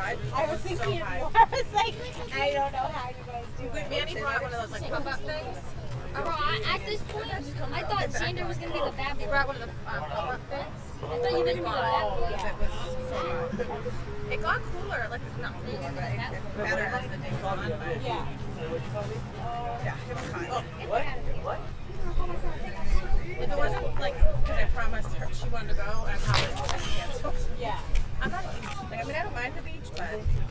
hot. I was thinking So of you. hot. I was like, I don't know how you guys do it. Manny brought one of those like pop-up things. Bro, at this point, I thought Sander was gonna be the bad boy. He brought one of the pop-up things. I thought you were gonna be the bad boy. It was so hot. It got cooler, like it's not cooler, but it gets better as the day goes on. But Yeah. yeah, it was hot. What? If it wasn't like, because I promised her she wanted to go, I probably would have canceled. Yeah. I'm not a beach. Like, I mean, I don't mind the beach, but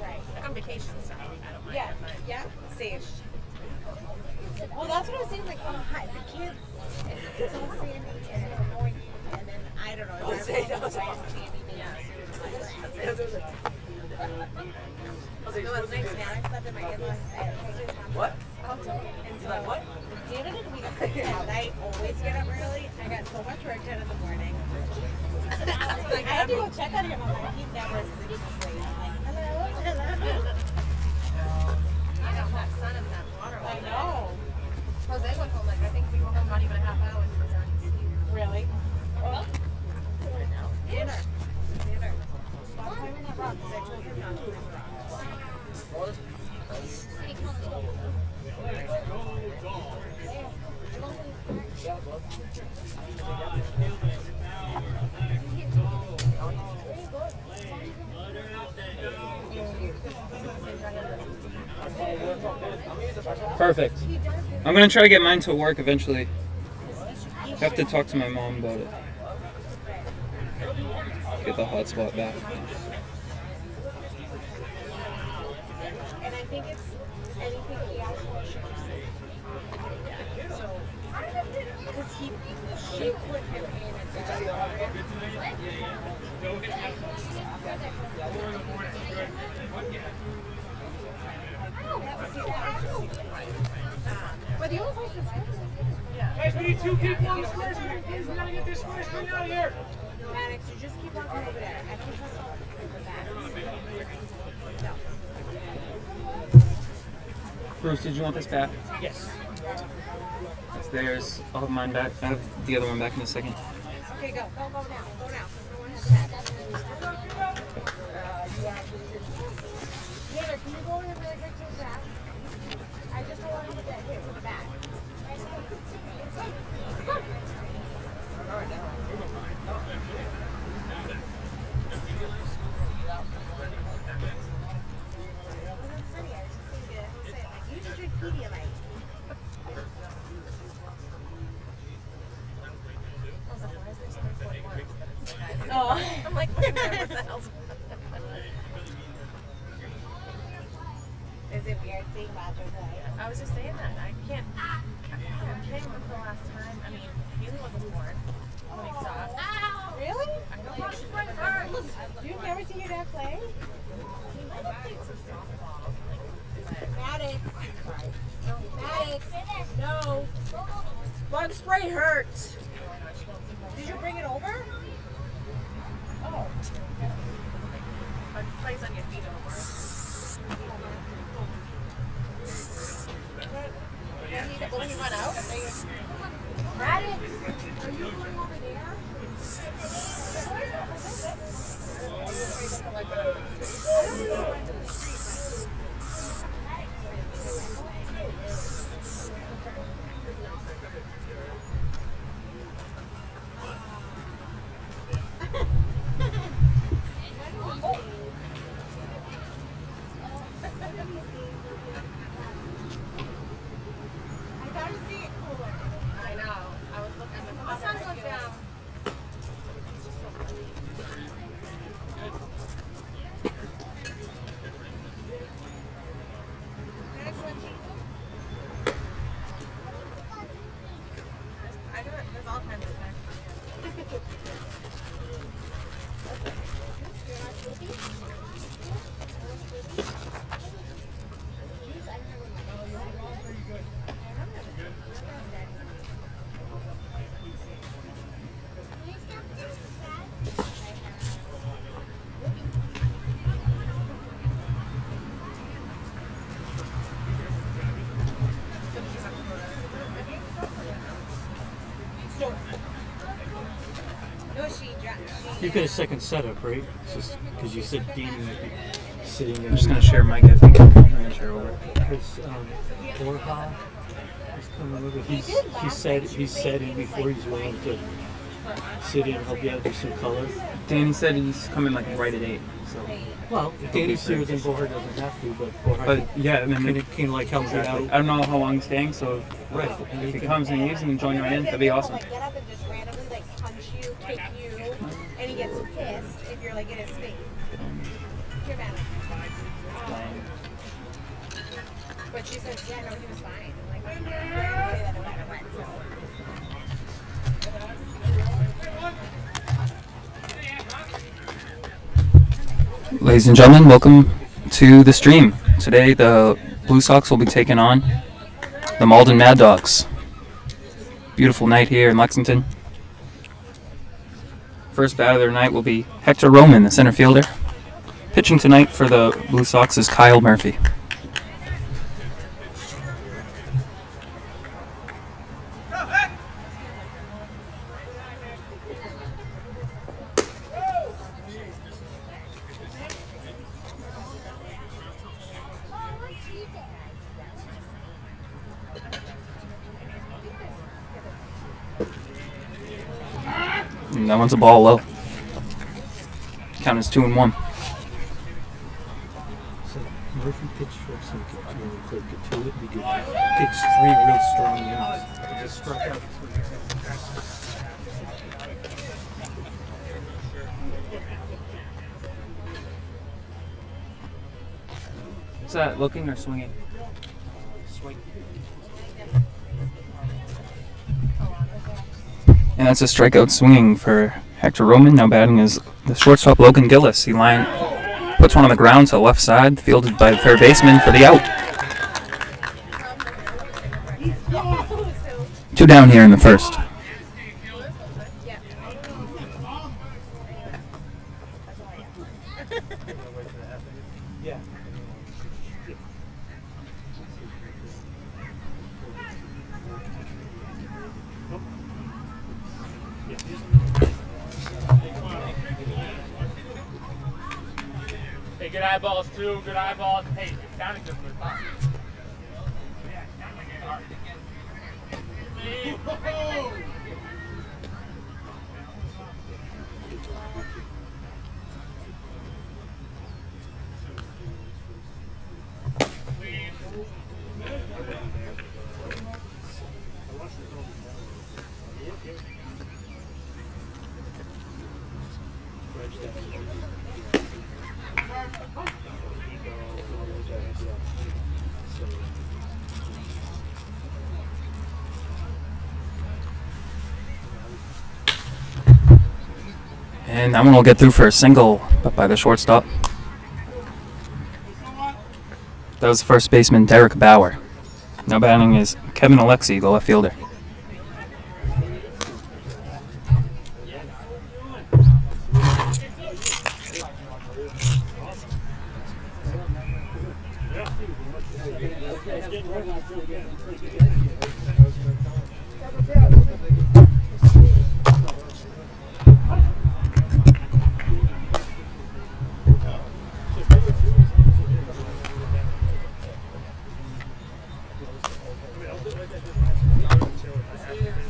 Right. like on vacation, so I don't mind Yeah. it. But Yeah. same. Well, that's what I was saying. Like, oh, hi, the kids. It's so sandy and it's annoying. And then I don't know. It's say no. sandy. No, it's nice now. I slept in my in-laws. What? And so, Like what? the end of the week, I always get up early. I got so much work done in the morning. Like, I had to go check on him. I'm like, he never sleeps late. I'm like, hello, hello. I got that sun and that water. I know. Jose went home, like, I think we went home not even a half hour. He was already asleep. Really? Well, Dinner. Dinner. Stop climbing that rock because I told you not to. Perfect. I'm gonna try to get mine to work eventually. I have to talk to my mom about it. Get the hotspot back. And I think it's anything he asks for, she just says. So, because she put him in but the only place that's Guys, we need 2 people on the squares. We gotta get this square screen out of here. Maddox, you just keep walking over there. I can trust all the back. No. Bruce, did you want this back? Yes. It's theirs. I'll have mine back. I have the other one back in a second. Okay, go. Go now. Go now. Taylor, can you go over really quick to the back? I just don't want to get hit with the back. You just drink Pedialyte. Oh. I'm like, what the hell's Is it weird seeing Roger play? I was just saying that. I can't remember the last time. I mean, Haley wasn't born when he stopped. Really? I don't think she played hers. You've never seen your dad play? He might have played some softball. Maddox. Maddox. No. Bug spray hurts. Did you bring it over? Oh. Bug sprays on your feet over. Will he run out? Maddox. Are you going over there? I know. I was looking. The sun goes down. I got there's all kinds of things. No, she dropped. You got a second setup, right? It's just because you said Dean might be. sitting there. I'm just gonna share mic. I think I'm gonna share over. Because Borja is coming over. He said it before he's willing to sit in and help you out do some color. Danny said he's coming like right at 8. So. Well, if Danny's here, then Borja doesn't have to. But Borja yeah, I mean, can like help you out. I don't know how long he's staying, so Right. if he comes and leaves and join right in, that'd be awesome. Like, get up and just randomly like punch you, kick you, and he gets pissed if you're like in his face. You're bad. But she said, yeah, no, he was fine. I'm like, say that no matter what. Ladies and gentlemen, welcome to the stream. Today the Blue Sox will be taking on the Malden Maddogs. Beautiful night here in Lexington. First bat of their night will be Hector Roman, the center fielder. Pitching tonight for the Blue Sox is Kyle Murphy. And that one's a ball low. Count is 2-1. So Murphy pitched first and get to it, get to it. He pitched 3 real strong innings. He just struck out. Is that looking or swinging? Swing. And that's a strikeout swinging for Hector Roman. Now batting is the shortstop Logan Gillis. He puts one on the ground to the left side, fielded by the third baseman for the out. 2 down here in the first. Yeah. Hey, good eyeballs too. Good eyeballs. Hey, it sounded good for the top. And that one will get through for a single, but by the shortstop. That was first baseman Derek Bauer. Now batting is Kevin Alexi, the left fielder.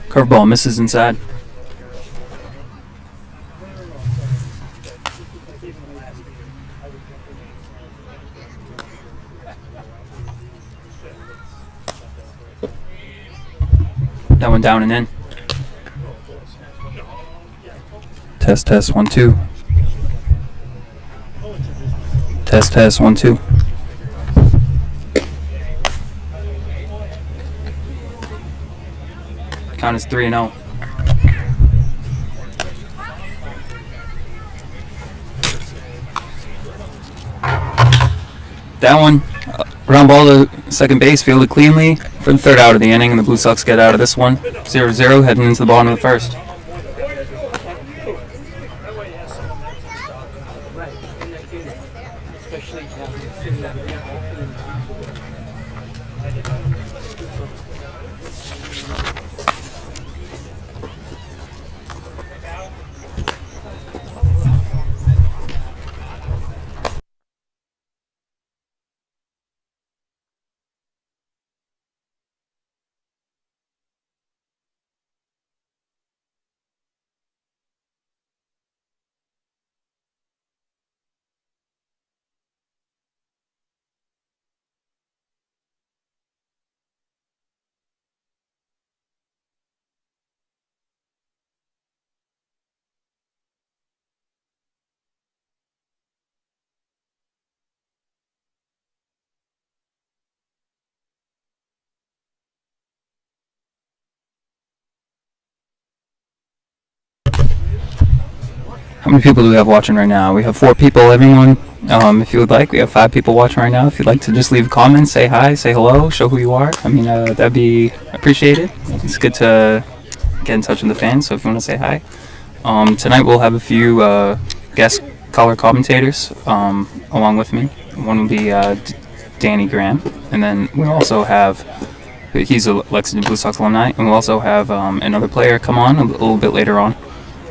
Curveball misses inside. That one down and in. Test 1 2. Test 1 2. Count is 3-0. That one, ground ball to second base, fielded cleanly for the third out of the inning, and the Blue Sox get out of this one 0-0, heading into the bottom of the first. How many people do we have watching right now? We have 4 people, everyone. If you would like, we have 5 people watching right now. If you'd like to just leave a comment, say hi, say hello, show who you are. I mean, that'd be appreciated. It's good to get in touch with the fans, so if you want to say hi. Tonight we'll have a few guest color commentators along with me. One will be Danny Graham, and then we'll also have, he's a Lexington Blue Sox alumni, and we'll also have another player come on a little bit later on.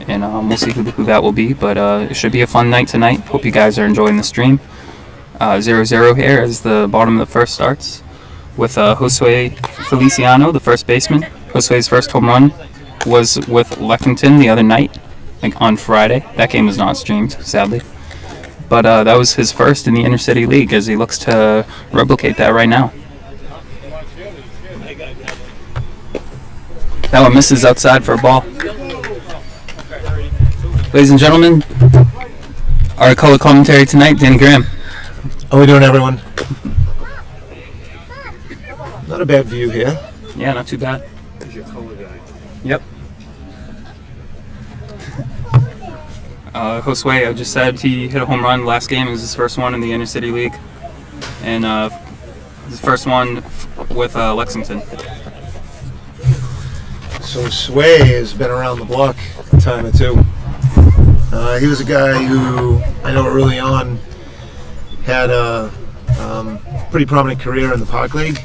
And we'll see who that will be, but it should be a fun night tonight. Hope you guys are enjoying the stream. 0-0 here as the bottom of the first starts with Josue Feliciano, the first baseman. Josue's first home run was with Lexington the other night, like on Friday. That game was not streamed, sadly. But that was his first in the Intercity League, as he looks to replicate that right now. That one misses outside for a ball. Ladies and gentlemen, our color commentary tonight, Danny Graham. How we doing, everyone? Not a bad view here. Yeah, not too bad. Yep. Josue, I just said he hit a home run last game. It was his first one in the Intercity League. And his first one with Lexington. So Sway has been around the block a time or two. He was a guy who I know early on had a pretty prominent career in the Park League.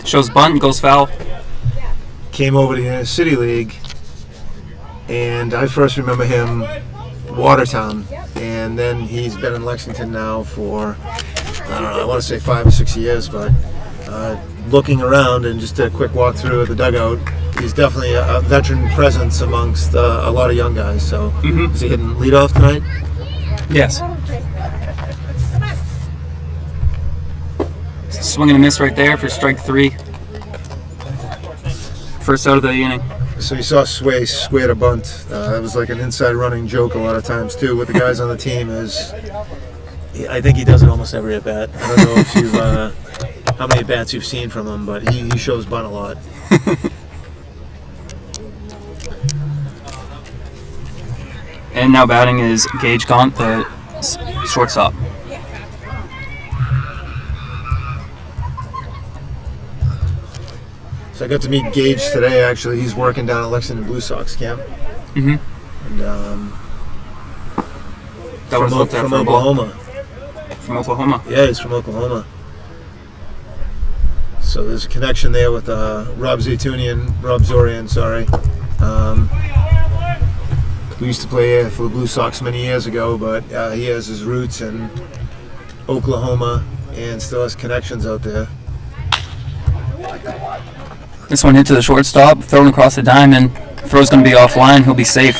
Shows bunt, goes foul. Came over to the City League, and I first remember him Watertown, and then he's been in Lexington now for, I don't know, I want to say 5 or 6 years, but looking around and just a quick walk through at the dugout, he's definitely a veteran presence amongst a lot of young guys. So is he hitting leadoff tonight? Yes. Swing and a miss right there for strike 3. First out of the inning. So you saw Sway square a bunt. It was like an inside running joke a lot of times too with the guys on the team. I think he does it almost every at bat. I don't know if you've how many at bats you've seen from him, but he shows bunt a lot. And now batting is Gage Gaunt, the shortstop. So I got to meet Gage today. Actually, he's working down at Lexington Blue Sox camp. Mm-hmm. And That was looked at from for a ball. Oklahoma. From Oklahoma. Yeah, he's from Oklahoma. So there's a connection there with Rob Zorian, sorry. We used to play for the Blue Sox many years ago, but he has his roots in Oklahoma and still has connections out there. This one hit to the shortstop, thrown across the diamond. Throw's going to be offline. He'll be safe.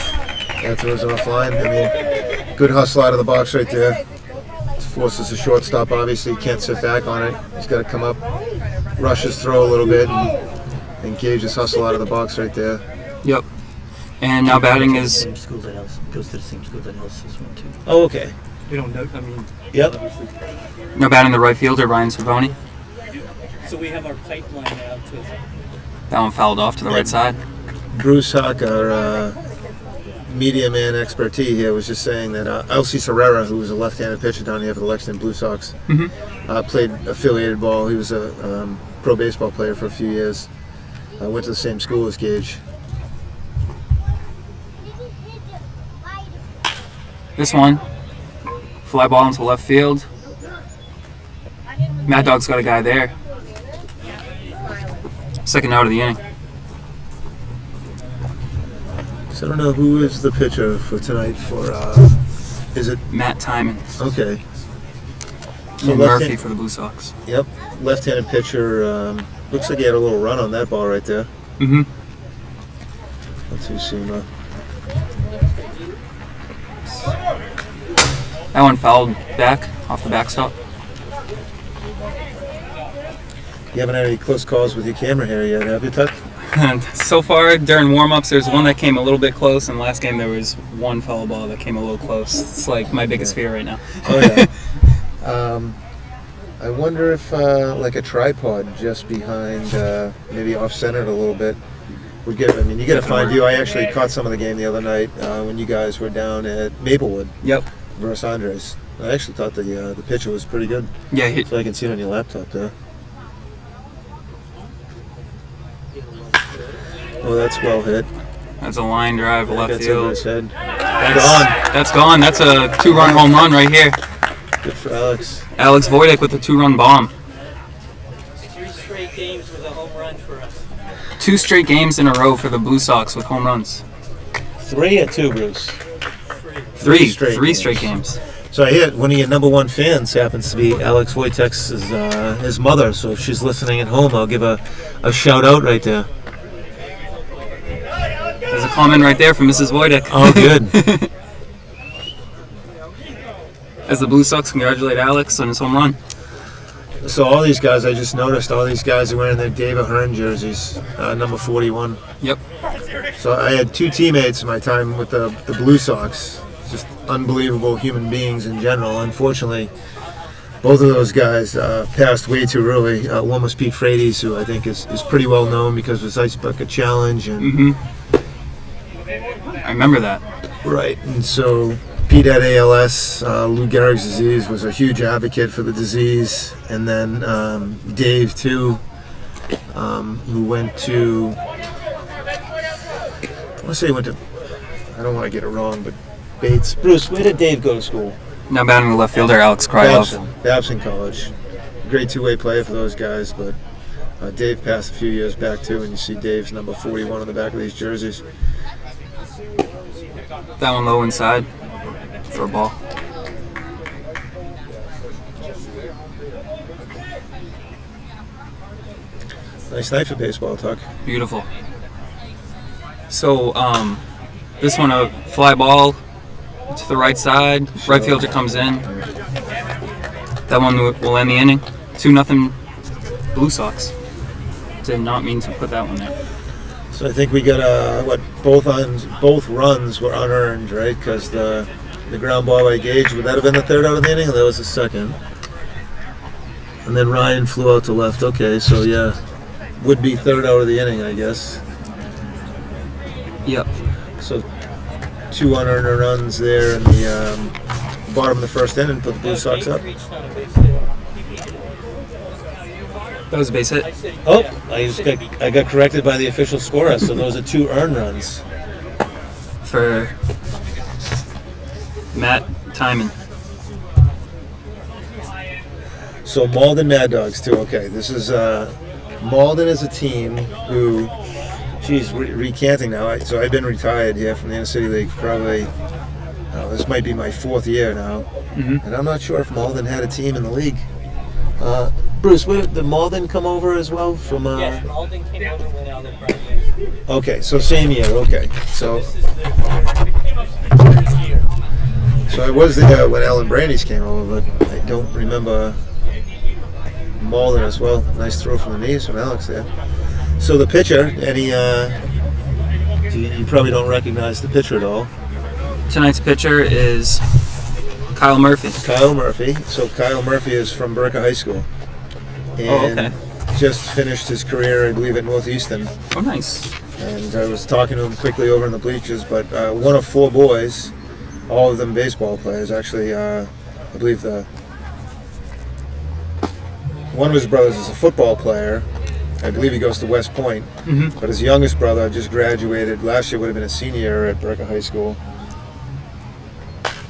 That throws offline. I mean, good hustle out of the box right there. Forces the shortstop, obviously. He can't sit back on it. He's got to come up, rush his throw a little bit, and engage his hustle out of the box right there. Yep. And now batting is... Same school that else goes to the same school that else this one too. Oh, okay. We don't know. I mean, Yep. Now batting the right fielder, Ryan Cervoni. So we have our pipeline now to. That one fouled off to the right side. Bruce Huck, our media man expertise here, was just saying that Alcides Herrera, who was a left-handed pitcher down here for the Lexington Blue Sox, played affiliated ball. He was a pro baseball player for a few years. Went to the same school as Gage. This one, fly ball into left field. Mad Dog's got a guy there. Second out of the inning. So I don't know who is the pitcher for tonight for, is it? Matt Timon. Okay. And Murphy for the Blue Sox. Yep, left-handed pitcher. Looks like he had a little run on that ball right there. Mm-hmm. Let's see, Sima. That one fouled back, off the backstop. You haven't had any close calls with your camera here yet, have you, Tuck? And so far, during warm-ups, there's one that came a little bit close, and last game there was one foul ball that came a little close. It's like my biggest fear right now. Oh, yeah. I wonder if like a tripod just behind, maybe off-centered a little bit, were good. I mean, you get a fine view. I actually caught some of the game the other night when you guys were down at Maplewood Yep. versus Andres. I actually thought the pitcher was pretty good. Yeah. So I can see it on your laptop there. Oh, that's well hit. That's a line drive left That's over field. his head. That's gone. That's a 2-run home run right here. Good for Alex. Alex Voitek with a 2-run bomb. 2 straight games with a home run for us. 2 straight games in a row for the Blue Sox with home runs. 3 or 2, Bruce? 3 straight straight games. So I hear one of your number one fans happens to be Alex Wojtek's his mother. So if she's listening at home, I'll give a shout out right there. There's a comment right there from Mrs. Voitek. Oh, good. As the Blue Sox congratulate Alex on his home run. So all these guys, I just noticed, all these guys are wearing their David Hearn jerseys, number 41. Yep. So I had 2 teammates in my time with the Blue Sox. Just unbelievable human beings in general. Unfortunately, both of those guys passed way too early. One was Pete Frates, who I think is pretty well known because of his Ice Bucket Challenge. And I remember that. right, and so Pete had ALS. Lou Gehrig's disease, was a huge advocate for the disease. And then Dave, too, who went to, I want to say he went to, I don't want to get it wrong, but Bates. Bruce, where did Dave go to school? Now batting the left fielder, Alex Krylov. Babson College. Great two-way player for those guys, but Dave passed a few years back, too, and you see Dave's number 41 on the back of these jerseys. That one low inside for a ball. Nice night for baseball, Tuck. Beautiful. So, this one a fly ball to the right side. Right fielder comes in. That one will end the inning. 2-0 Blue Sox. Did not mean to put that one there. So I think we got both runs were unearned, right? Because the ground ball by Gage, would that have been the 3rd out of the inning, or that was the 2nd? And then Ryan flew out to left. Okay, so yeah, would be 3rd out of the inning, I guess. Yep. So 2 unearned runs there in the bottom of the 1st inning, put the Blue Sox up. That was a base hit. Oh, I got corrected by the official scorer. So those are 2 earned runs. For Matt Timon. So Malden Maddogs too. Okay, this is Malden is a team who, geez, recanting now. So I've been retired here from the Inner City League for probably, this might be my 4th year now, and I'm not sure if Malden had a team in the league. Bruce, did Malden come over as well from? Yes, Malden came over when Alden Bradley. Okay, so same year. Okay, so This is the 3rd year. so I was there when Alan Brandy's came over, but I don't remember Malden as well. Nice throw from the knees from Alex there. So the pitcher, you probably don't recognize the pitcher at all. Tonight's pitcher is Kyle Murphy. Kyle Murphy. So Kyle Murphy is from Berka High School. And okay. just finished his career, I believe, at Northeastern. Oh, nice. And I was talking to him quickly over in the bleachers, but one of 4 boys, all of them baseball players. Actually, I believe one of his brothers is a football player. I believe he goes to West Point. But his youngest brother just graduated. Last year would have been a senior at Berka High School.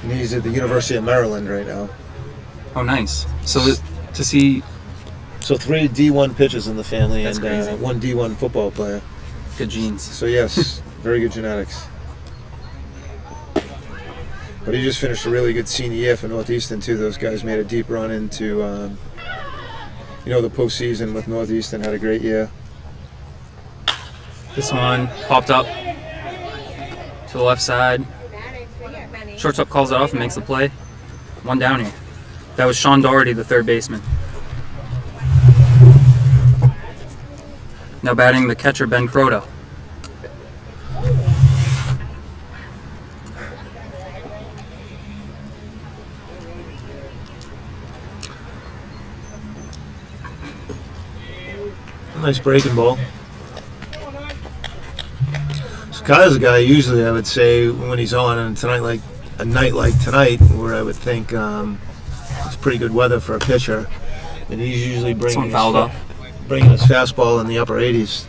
And he's at the University of Maryland right now. Oh, nice. So to see So 3 D1 pitchers in the family. That's and crazy. 1 D1 football player. good genes. So yes, very good genetics. But he just finished a really good senior year for Northeastern too. Those guys made a deep run into, the postseason with Northeastern. Had a great year. This one popped up to the left side. Shortstop calls it off and makes the play. 1 down here. That was Sean Doherty, the 3rd baseman. Now batting the catcher, Ben Croto. Nice breaking ball. Kyle's a guy usually I would say when he's on, and tonight, like a night like tonight, where I would think it's pretty good weather for a pitcher, and he's usually Someone fouled off. bringing his fastball in the upper 80s.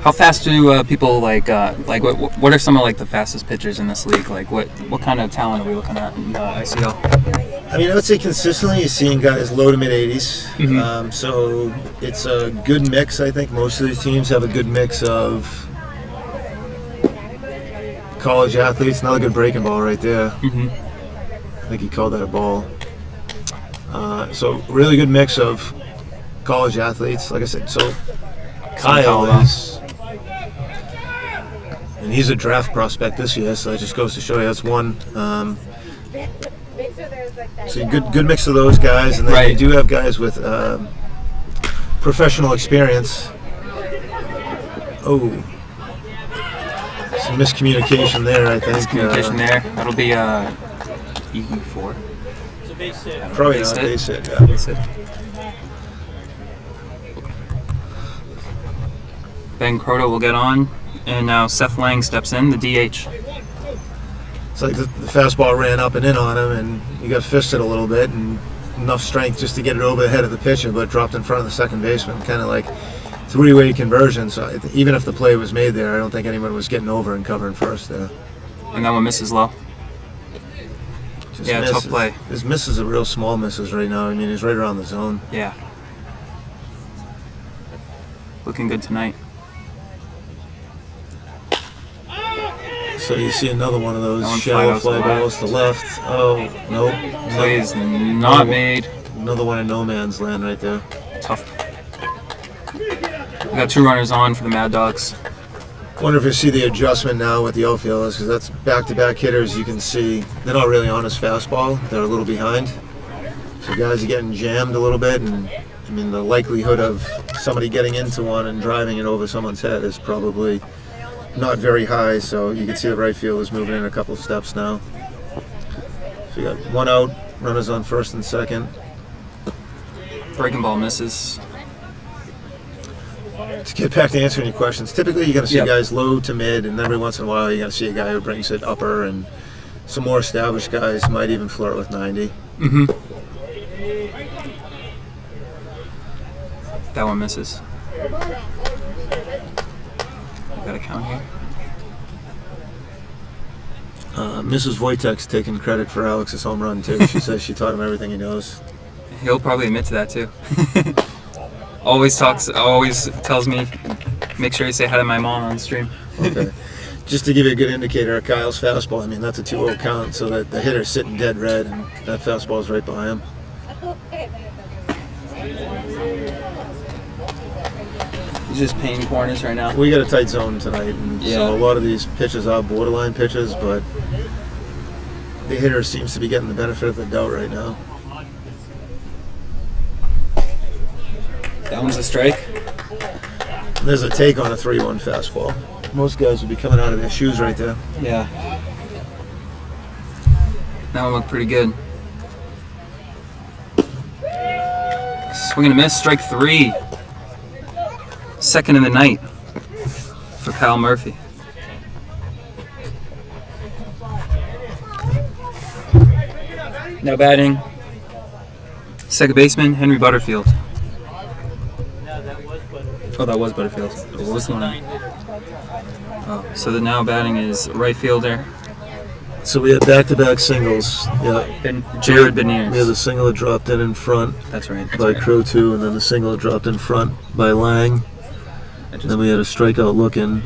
How fast do people like what are some of like the fastest pitchers in this league? Like what kind of talent are we looking at in the ICL? I mean, I would say consistently you're seeing guys low to mid 80s. So it's a good mix. I think most of these teams have a good mix of college athletes. Another good breaking ball right there. I think he called that a ball. So really good mix of college athletes. Like I said, so Kyle is, and he's a draft prospect this year. So that just goes to show you that's one. So good mix of those guys, and then you do have guys with professional experience. Oh, some miscommunication there, I think. Miscommunication there. That'll be E4. It's a base hit. Probably Base not hit. base hit. Yeah. Base hit. Ben Croto will get on, and now Seth Lang steps in, the DH. It's like the fastball ran up and in on him, and he got fisted a little bit, and enough strength just to get it over the head of the pitcher, but dropped in front of the second baseman. Kind of like three-way conversion. So even if the play was made there, I don't think anyone was getting over and covering first there. And that one misses low. Just Yeah, misses. tough play. His misses are real small misses right now. I mean, he's right around the zone. Yeah. Looking good tonight. So you see another one of those That one shallow fly fly goes to balls to left. Oh, nope. Play is not made. Another one in no man's land right there. Tough. We got 2 runners on for the Mad Dogs. Wonder if you see the adjustment now with the outfielders, because that's back-to-back hitters. You can see they're not really on his fastball. They're a little behind. So guys are getting jammed a little bit, and I mean the likelihood of somebody getting into one and driving it over someone's head is probably not very high. So you can see the right field is moving in a couple steps now. So you got one out, runners on first and second. Breaking ball misses. To get back to answering your questions, typically you're going to see Yep. guys low to mid, and every once in a while you're going to see a guy who brings it upper, and some more established guys might even flirt with 90. That one misses. Got a count here. Mrs. Wojtek's taking credit for Alex's home run too. She says she taught him everything he knows. He'll probably admit to that too. Always tells me, make sure you say hi to my mom on stream. Okay. Just to give you a good indicator of Kyle's fastball, I mean that's a 2-0 count, so that the hitter's sitting dead red, and that fastball's right behind him. He's just painting corners right now. We got a tight zone tonight, and Yeah. so a lot of these pitches are borderline pitches, but the hitter seems to be getting the benefit of the doubt right now. That one's a strike. And there's a take on a 3-1 fastball. Most guys would be coming out of their shoes right there. Yeah. That one looked pretty good. Swing and a miss, strike 3. Second of the night for Kyle Murphy. Now batting, second baseman, Henry Butterfield. Oh, that was Butterfield. What was the one? Oh, so the now batting is right fielder, So we had back-to-back singles. Yeah. Jared We had the Beniers. single that dropped in front That's right. by Crow 2, and then the single that dropped in front by Lang. Then we had a strikeout look in.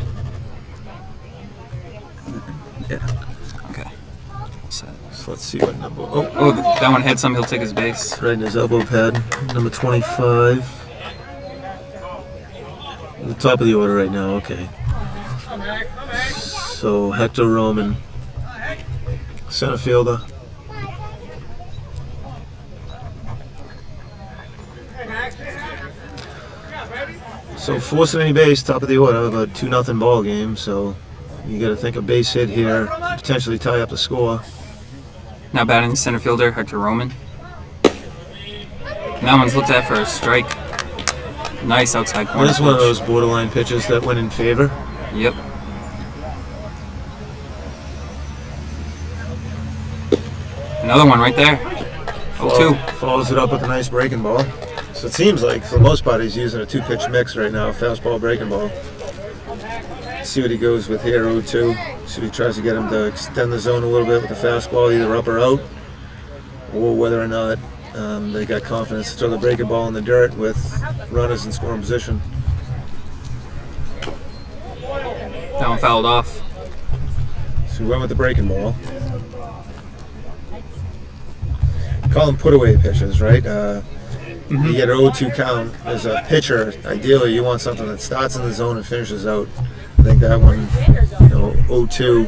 Yeah. Okay. Set. So let's see what number. Oh, Oh, that one hits him. He'll take his base. right in his elbow pad. Number 25. At the top of the order right now, okay. So Hector Roman, center fielder. So forcing any base, top of the order, of a 2-0 ball game. So you got to think a base hit here, potentially tie up the score. Now batting center fielder Hector Roman. And that one's looked at for a strike. Nice outside corner. That's one of pitch. those borderline pitches that went in favor. Yep. Another one right there. 0-2. Follows it up with a nice breaking ball. So it seems like, for the most part, he's using a two-pitch mix right now, fastball, breaking ball. See what he goes with here, 0-2. See if he tries to get him to extend the zone a little bit with the fastball, either up or out, or whether or not they got confidence to throw the breaking ball in the dirt with runners in scoring position. That one fouled off. So we went with the breaking ball. Call them put-away pitches, right? You get an 0-2 count. As a pitcher, ideally you want something that starts in the zone and finishes out. I think that one, 0-2.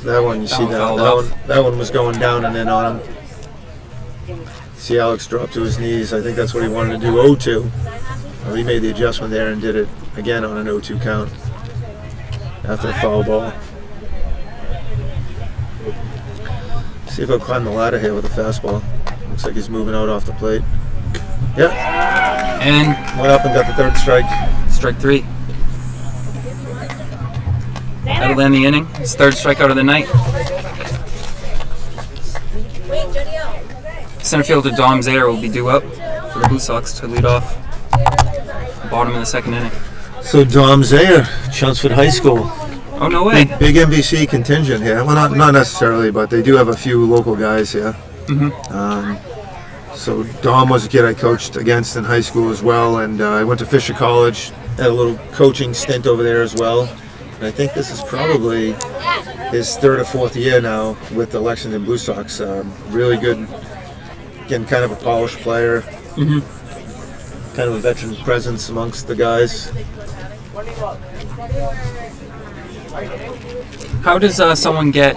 That one, you see that one was going down and in on him. See Alex drop to his knees. I think that's what he wanted to do, 0-2. Well, he made the adjustment there and did it again on an 0-2 count after the foul ball. See if he'll climb the ladder here with a fastball. Looks like he's moving out off the plate. Yep. And Went up and got the third strike. strike 3. That'll end the inning. His third strikeout of the night. Center fielder Dom Zaire will be due up for the Blue Sox to lead off. Bottom of the second inning. So Dom Zaire, Chelmsford High School. Oh, no way. Big NBC contingent here. Well, not necessarily, but they do have a few local guys here. So Dom was a kid I coached against in high school as well, and I went to Fisher College, had a little coaching stint over there as well. And I think this is probably his third or fourth year now with the Lexington Blue Sox. Really good, again, kind of a polished player. Kind of a veteran presence amongst the guys. How does someone get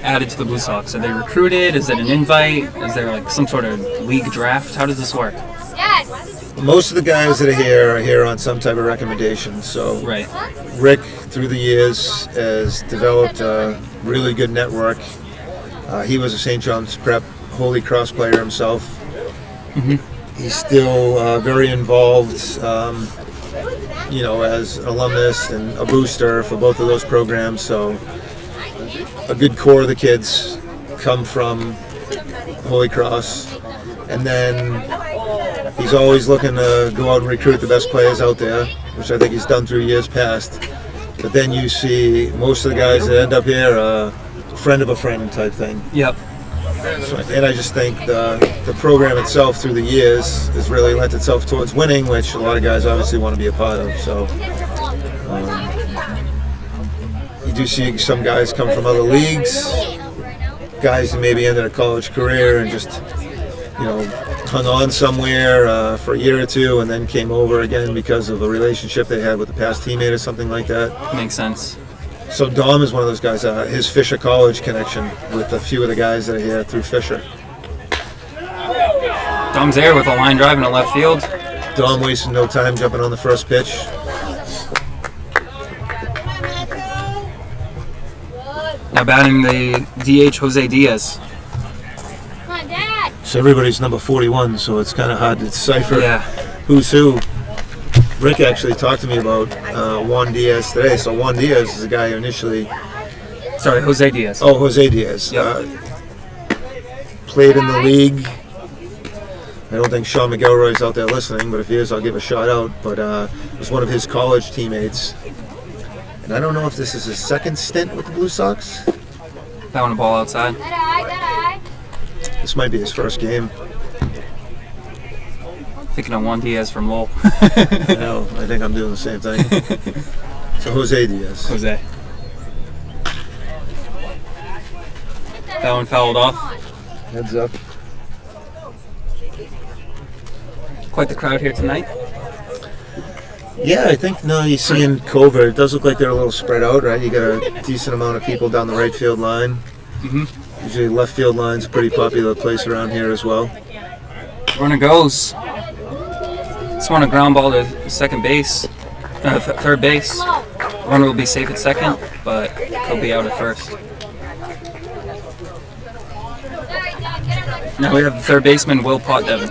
added to the Blue Sox? Are they recruited? Is it an invite? Is there like some sort of league draft? How does this work? Yes. Most of the guys that are here on some type of recommendation. So Right. Rick, through the years, has developed a really good network. He was a St. John's Prep Holy Cross player himself. He's still very involved, as an alumnus and a booster for both of those programs. So a good core of the kids come from Holy Cross. And then he's always looking to go out and recruit the best players out there, which I think he's done through years past. But then you see most of the guys that end up here, friend of a friend type thing. Yep. So, and I just think the program itself through the years has really lent itself towards winning, which a lot of guys obviously want to be a part of. So you do see some guys come from other leagues, guys who maybe ended a college career and just hung on somewhere for a year or two and then came over again because of a relationship they had with a past teammate or something like that. Makes sense. So Dom is one of those guys, his Fisher College connection with a few of the guys that are here through Fisher. Dom Zaire with a line drive in a left field. Dom wasting no time jumping on the first pitch. Now batting the DH Jose Diaz. Come on, Dad. So everybody's number 41, so it's kind of hard to decipher Yeah. who's who. Rick actually talked to me about Juan Diaz today. So Juan Diaz is the guy who initially... Sorry, Jose Diaz. Oh, Jose Diaz. Yep. Played in the league. I don't think Sean McElroy's out there listening, but if he is, I'll give a shout out. But was one of his college teammates. And I don't know if this is his second stint with the Blue Sox. That one a ball outside. That eye. This might be his first game. Thinking of Juan Diaz from Lowell. I know. I think I'm doing the same thing. So Jose Diaz. Jose. That one fouled off. Heads up. Quite the crowd here tonight. Yeah, I think now you see in covert, it does look like they're a little spread out, right? You got a decent amount of people down the right field line. Usually left field line's a pretty popular place around here as well. Runner goes. Just want a ground ball to second base, third base. Runner will be safe at second, but he'll be out at first. Now we have the third baseman, Will Pot Devon.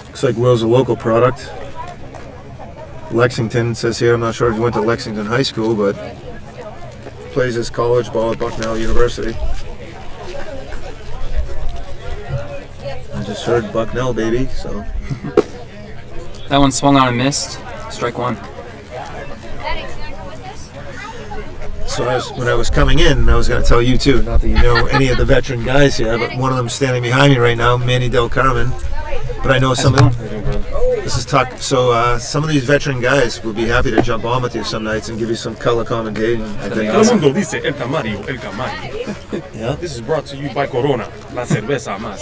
Looks like Will's a local product. Lexington says here. I'm not sure if he went to Lexington High School, but plays his college ball at Bucknell University. I just heard Bucknell, baby. So That one swung on and missed. Strike one. when I was coming in, I was going to tell you too. Not that you know any of the veteran guys here, but one of them standing behind me right now, Manny Del Carmen. But I know some of this is talk. So some of these veteran guys would be happy to jump on with you some nights and give you some color commentating. I think. Todo el mundo dice el Camario, el Camario. Yeah. This is brought to you by Corona, la cerveza más.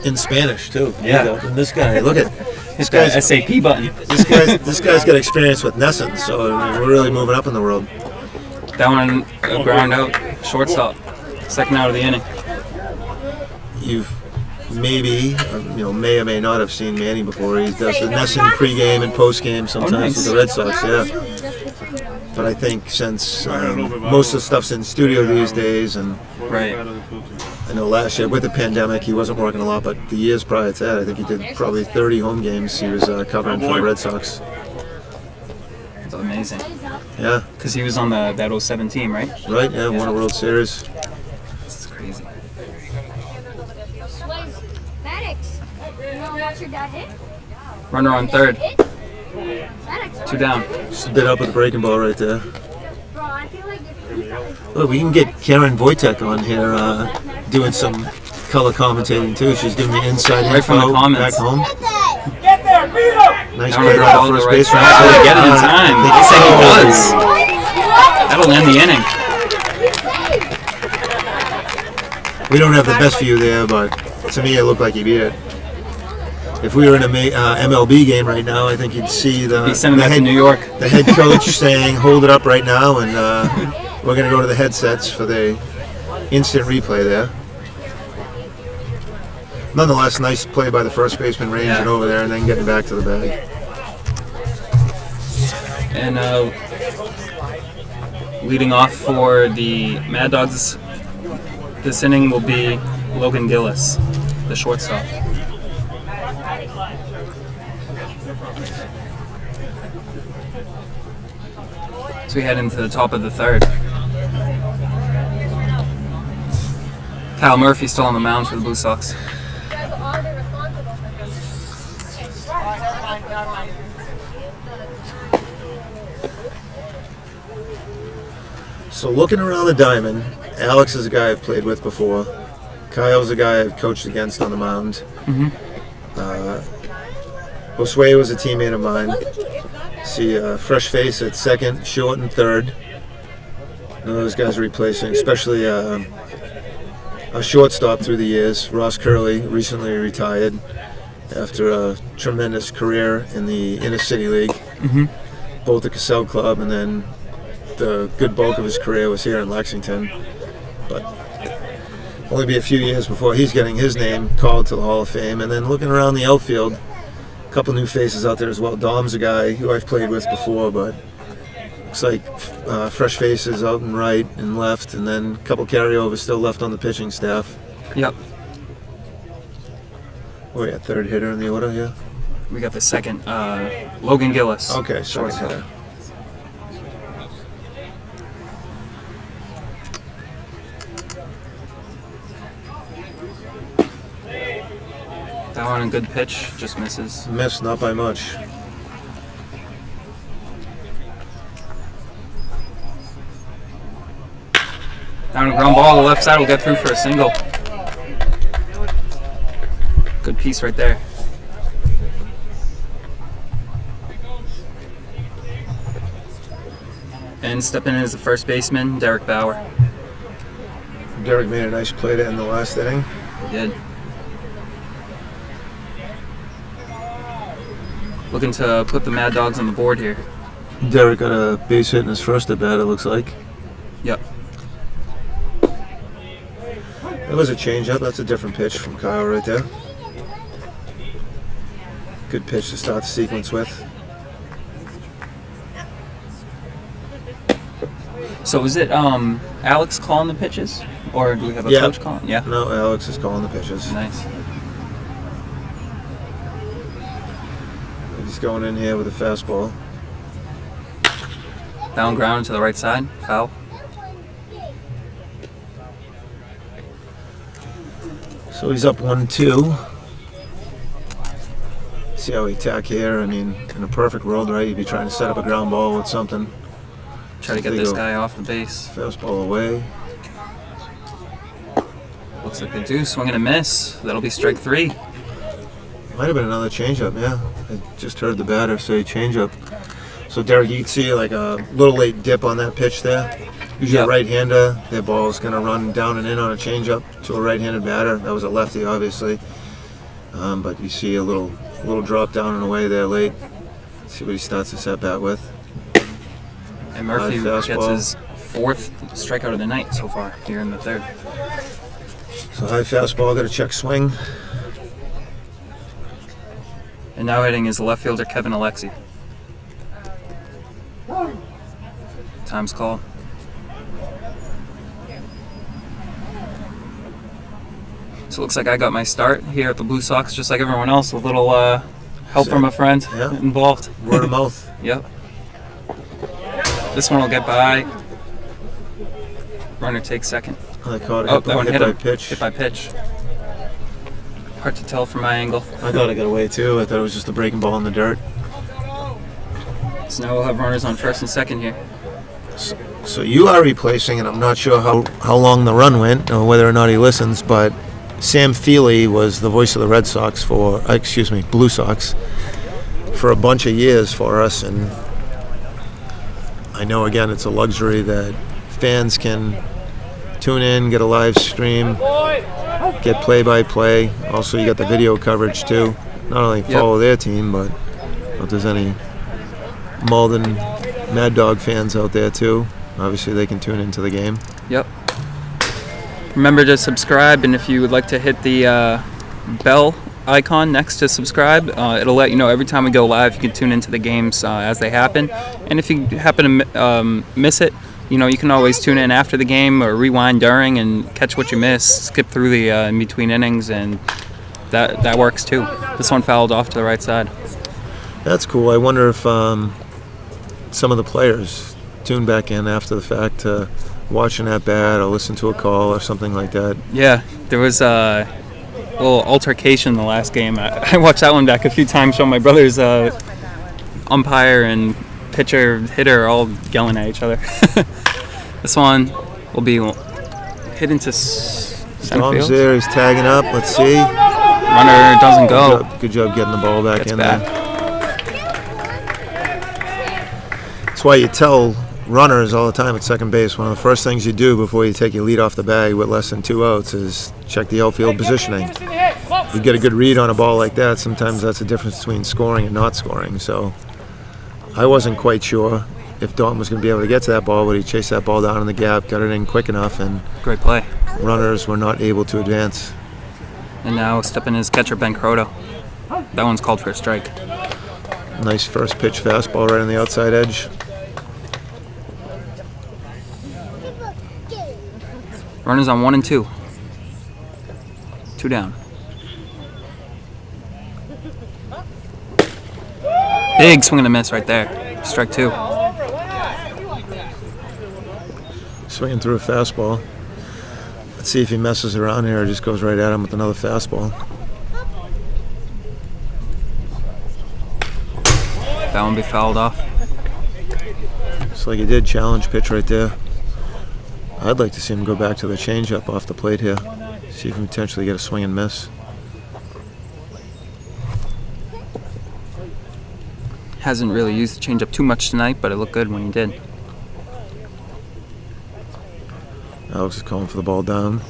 In Spanish too. Yeah. And this guy, look at this Hit that guy's SAP button. this guy's got experience with Nesson, so we're really moving up in the world. That one ground out, shortstop. Second out of the inning. You've maybe, may or may not have seen Manny before. He does the Nesson pregame and postgame sometimes nice. with the Red Sox, yeah. But I think since most of the stuff's in studio these days, and Right. I know last year with the pandemic he wasn't working a lot, but the years prior to that, I think he did probably 30 home games he was covering for the Red Sox. It's amazing. Yeah, Because he was on that 07 team, right? right, yeah, won a World Series. This is crazy. Maddox, you want to watch your dad hit? Runner on third. Maddox, 2 down. Just a bit up with the breaking ball right there. bro, I feel like if Look, we can get Karen Wojtek on here doing some color commentating too. She's giving me inside Right from the info comments. back home. Get there, beat him! Nice Down play the by ball the to the first right baseman. side. Oh, they get it in time. He said he does. That'll end the inning. We don't have the best view there, but to me it looked like he beat it. If we were in a MLB game right now, I think you'd see Be sending that to New York. the head coach saying, "Hold it up right now," and we're going to go to the headsets for the instant replay there. Nonetheless, nice play by the first baseman, ranging over there and then getting back to the bag. And leading off for the Mad Dogs this inning will be Logan Gillis, the shortstop. So we head into the top of the third. Kyle Murphy still on the mound for the Blue Sox. So looking around the diamond, Alex is a guy I've played with before. Kyle's a guy I've coached against on the mound. Josue was a teammate of mine. See a fresh face at second, short, and third. None of those guys are replacing, especially a shortstop through the years. Ross Curley recently retired after a tremendous career in the Inner City League, both at Cassell Club, and then the good bulk of his career was here in Lexington. But only be a few years before he's getting his name called to the Hall of Fame. And then looking around the outfield, a couple new faces out there as well. Dom's a guy who I've played with before, but looks like fresh faces out and right and left, and then a couple carryovers still left on the pitching staff. Yep. Oh yeah, third hitter in the order, yeah. We got the second, Logan Gillis. Okay, sorry. Shortstop. That one a good pitch, just misses. Missed, not by much. Down a ground ball, the left side will get through for a single. Good piece right there. And stepping in as the first baseman, Derek Bauer. Derek made a nice play to end the last inning. He did. Looking to put the Mad Dogs on the board here. Derek got a base hit in his first at bat, it looks like. Yep. That was a changeup. That's a different pitch from Kyle right there. Good pitch to start the sequence with. So was it Alex calling the pitches, Or do we have a Yeah. coach calling? Yeah. No, Alex is calling the pitches. Nice. He's going in here with a fastball. Down ground to the right side. Foul. So he's up 1-2. See how we attack here. I mean, in a perfect world, right? You'd be trying to set up a ground ball with something. Try to get They this go guy off the base. Fastball away. Looks like they do. Swing and a miss. That'll be strike 3. Might have been another changeup, yeah. I just heard the batter say changeup. So Derek, you can see like a little late dip on that pitch there. Usually Yep. a right-hander, their ball's going to run down and in on a changeup to a right-handed batter. That was a lefty, obviously. But you see a little drop down and away there late. See what he starts this at bat with. And Murphy High gets fastball. his 4th strikeout of the night so far here in the 3rd. So high fastball, got a check swing. And now hitting is left fielder Kevin Alexi. Time's called. So it looks like I got my start here at the Blue Sox, just like everyone else. A little help from a friend Yeah. involved. Word of mouth. Yep. This one will get by. Runner takes second. I caught it. Oh, that one hit by him. pitch. Hit by pitch. Hard to tell from my angle. I thought I got away too. I thought it was just a breaking ball in the dirt. So now we'll have runners on first and second here. So you are replacing, and I'm not sure how long the run went or whether or not he listens, but Sam Feely was the voice of the Red Sox Blue Sox for a bunch of years for us, and I know again it's a luxury that fans can tune in, get a live stream, get play-by-play. Also, you got the video coverage too. Not only follow their team, but if there's any Malden Mad Dog fans out there too, obviously they can tune into the game. Yep. Remember to subscribe, and if you would like to hit the bell icon next to subscribe, it'll let you know every time we go live. You can tune into the games as they happen. And if you happen to miss it, you can always tune in after the game or rewind during and catch what you missed. Skip through the in between innings, and that works too. This one fouled off to the right side. That's cool. I wonder if some of the players tune back in after the fact to watch an at-bat or listen to a call or something like that. Yeah, there was a little altercation in the last game. I watched that one back a few times from my brother's umpire and pitcher, hitter all yelling at each other. This one will be hit into center Tom's field. there. He's tagging up. Let's see. Runner doesn't go. Good job getting the ball back Gets in back. there. That's why you tell runners all the time at second base, one of the first things you do before you take your lead off the bag with less than 2 outs is check the outfield positioning. You get a good read on a ball like that, sometimes that's the difference between scoring and not scoring. So I wasn't quite sure if Dalton was going to be able to get to that ball, but he chased that ball down in the gap, got it in quick enough, and Great play. runners were not able to advance. And now stepping his catcher, Ben Croto. That one's called for a strike. Nice first pitch fastball right on the outside edge. Runners on 1 and 2. 2 down. Big swing and a miss right there. Strike 2. Swinging through a fastball. Let's see if he messes around here or just goes right at him with another fastball. That one be fouled off. Looks like he did challenge pitch right there. I'd like to see him go back to the changeup off the plate here. See if he can potentially get a swing and miss. Hasn't really used the changeup too much tonight, but it looked good when he did. Alex is calling for the ball down.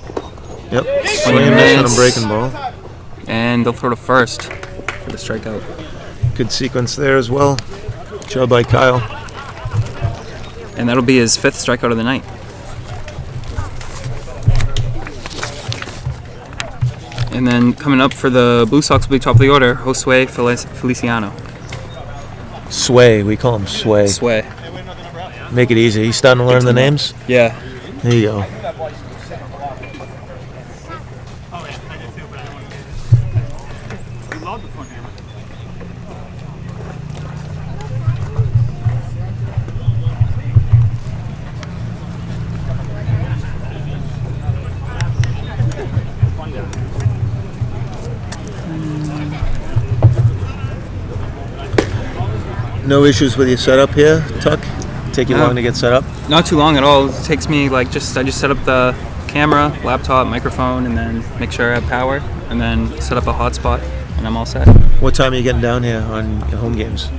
Yep, Swing swing and and miss on a miss. breaking ball. And they'll throw to first for the strikeout. Good sequence there as well. Job by Kyle. And that'll be his 5th strikeout of the night. And then coming up for the Blue Sox will be top of the order, Josue Feliciano. Sway, we call him Sway. Sway. Make it easy. You starting to learn the names? Yeah. There you go. No issues with your setup here, Tuck? Take you No. long to get set up? Not too long at all. It takes me like I just set up the camera, laptop, microphone, and then make sure I have power, and then set up a hotspot, and I'm all set. What time are you getting down here on your home games?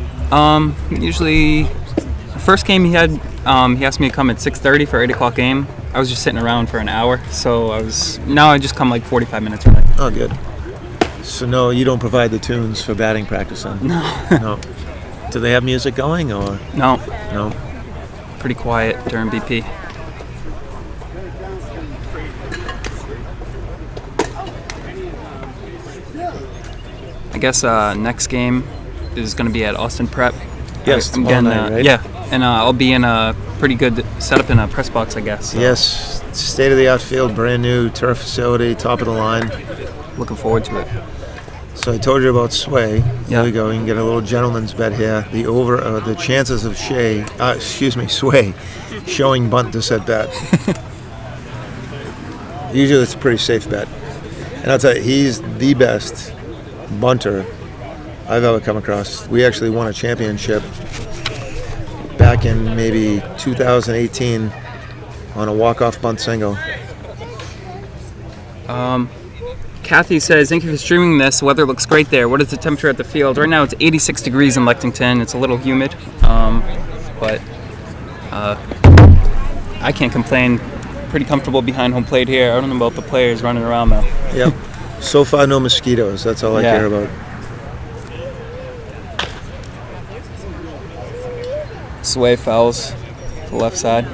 Usually, the first game he asked me to come at 6:30 for 8 o'clock game. I was just sitting around for an hour, so now I just come like 45 minutes early. Oh, good. So no, you don't provide the tunes for batting practice then? No. No. Do they have music going or? No, No. pretty quiet during BP. I guess next game is going to be at Austin Prep. Yes, I'm tomorrow night, right? Yeah, and I'll be in a pretty good setup in a press box, I guess. So Yes, state-of-the-art field, brand new turf facility, top of the line. looking forward to it. So I told you about Sway. Yeah. There we go. You can get a little gentleman's bet here. The chances of Sway showing bunt to set bet. Usually it's a pretty safe bet. And I'll tell you, he's the best bunter I've ever come across. We actually won a championship back in maybe 2018 on a walk-off bunt single. Kathy says, thank you for streaming this. Weather looks great there. What is the temperature at the field? Right now it's 86 degrees in Lexington. It's a little humid, but I can't complain. Pretty comfortable behind home plate here. I don't know about the players running around though. Yep. So far, no mosquitoes. That's all I Yeah. care about. Sway fouls to the left side.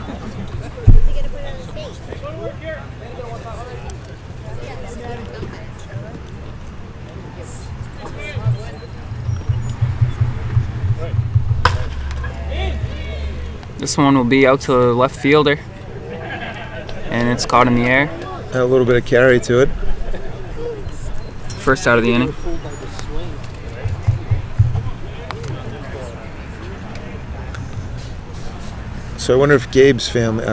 This one will be out to the left fielder, and it's caught in the air. A little bit of carry to it. First out of the inning. So I wonder if Gage's family,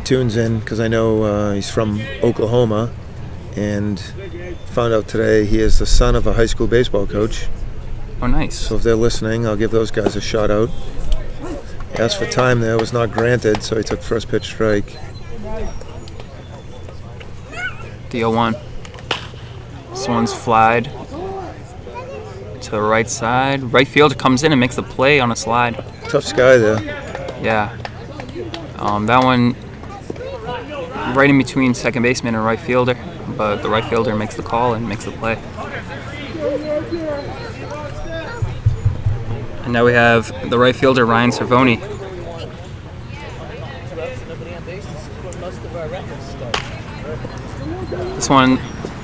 tunes in, because I know he's from Oklahoma, and found out today he is the son of a high school baseball coach. Oh, nice. So if they're listening, I'll give those guys a shout out. Asked for time there, was not granted, so he took first pitch strike. The 0-1. This one's flied to the right side. Right fielder comes in and makes the play on a slide. Tough sky there. Yeah. That one right in between second baseman and right fielder, but the right fielder makes the call and makes the play. And now we have the right fielder, Ryan Cervoni. This one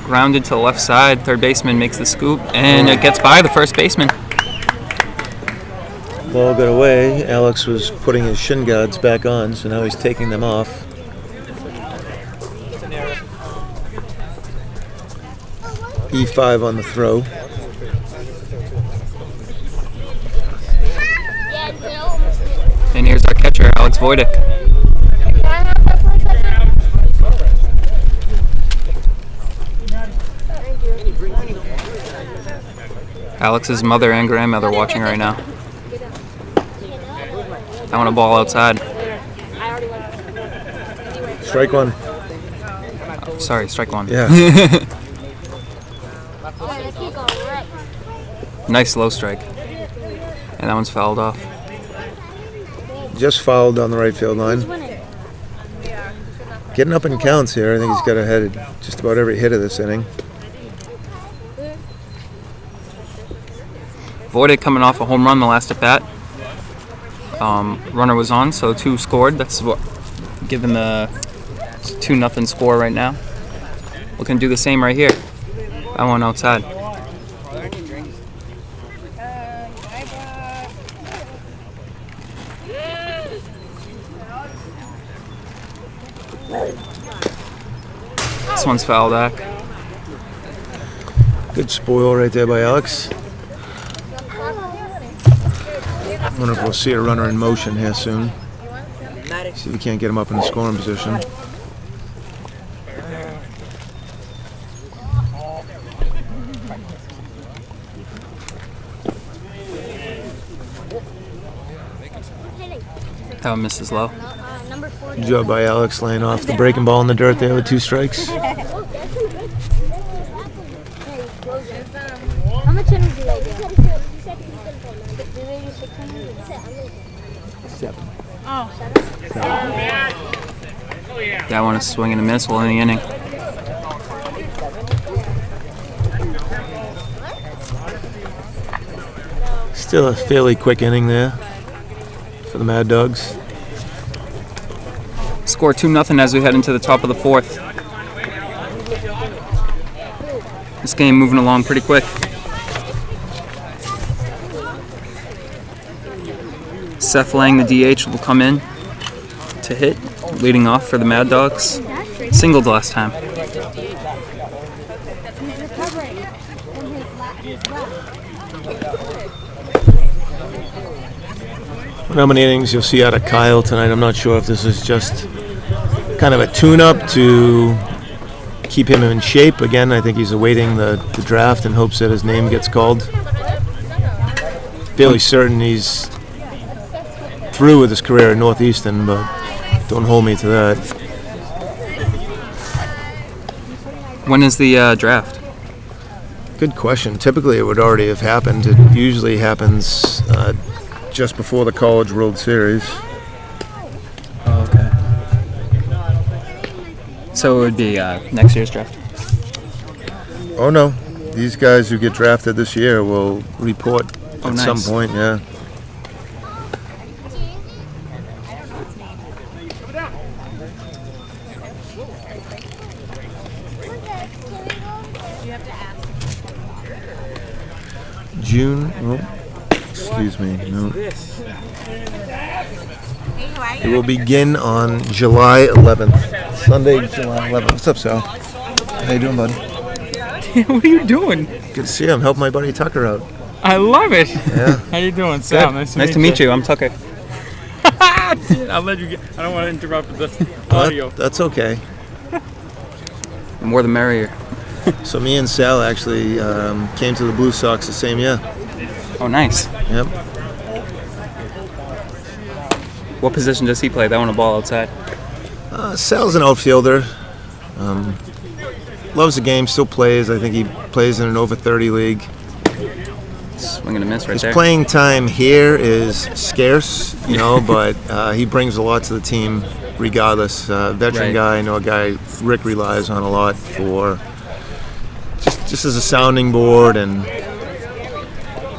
grounded to the left side. Third baseman makes the scoop, and it gets by the first baseman. Ball got away. Alex was putting his shin guards back on, so now he's taking them off. E5 on the throw. And here's our catcher, Alex Voidick. Alex's mother and grandmother watching right now. I want a ball outside. Strike one. Sorry, strike one. Yeah. Nice low strike. And that one's fouled off. Just fouled on the right field line. Getting up in counts here. I think he's got ahead of just about every hit of this inning. Voidick coming off a home run the last at bat. Runner was on, so 2 scored. That's what, given the 2-0 score right now. Looking to do the same right here. I want outside. This one's fouled back. Good spoil right there by Alex. I wonder if we'll see a runner in motion here soon. See if we can't get him up in the scoring position. That one misses low. Number 4. Good job by Alex laying off the breaking ball in the dirt there with 2 strikes. How much innings do they do? Do they do 600? 7. That one is swing and a miss. Well, in the inning. Still a fairly quick inning there for the Mad Dogs. Score 2-0 as we head into the top of the 4th. This game moving along pretty quick. Seth Lang, the DH, will come in to hit, leading off for the Mad Dogs. Singled last time. How many innings you'll see out of Kyle tonight? I'm not sure if this is just kind of a tune-up to keep him in shape. Again, I think he's awaiting the draft in hopes that his name gets called. Fairly certain he's through with his career at Northeastern, but don't hold me to that. When is the draft? Good question. Typically, it would already have happened. It usually happens just before the College World Series. Oh, okay. So it would be next year's draft. Oh no, these guys who get drafted this year will report at some nice. point. Yeah. June. Oh, excuse me. No. It will begin on July 11th. Sunday, July 11th. What's up, Sal? How you doing, buddy? What are you doing? Good to see you. I'm helping my buddy Tucker out. I love it. Yeah. How you doing, Sal? Nice to meet you. I'm Tucker. I'll let you get. I don't want to interrupt the audio. That's okay. The more the merrier. So me and Sal actually came to the Blue Sox the same year. Oh, nice. Yep. What position does he play? That one a ball outside. Sal's an outfielder. Loves the game, still plays. I think he plays in an over 30 league. Swing and a miss right His there. playing time here is scarce, but he brings a lot to the team regardless. Veteran guy, I know a guy Rick relies on a lot for just as a sounding board and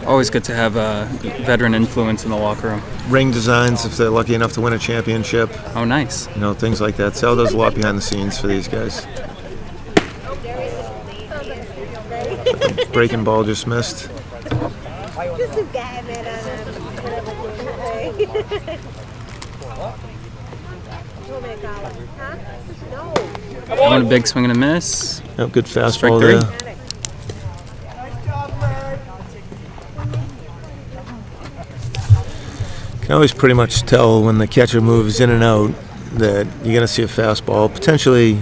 Always good to have a veteran influence in the locker room. ring designs if they're lucky enough to win a championship. Oh, nice. Things like that. Sal does a lot behind the scenes for these guys. The breaking ball just missed. Just a guy that That one a big swing and a miss. Yep, good fastball Strike there. three. Can always pretty much tell when the catcher moves in and out that you're going to see a fastball. Potentially,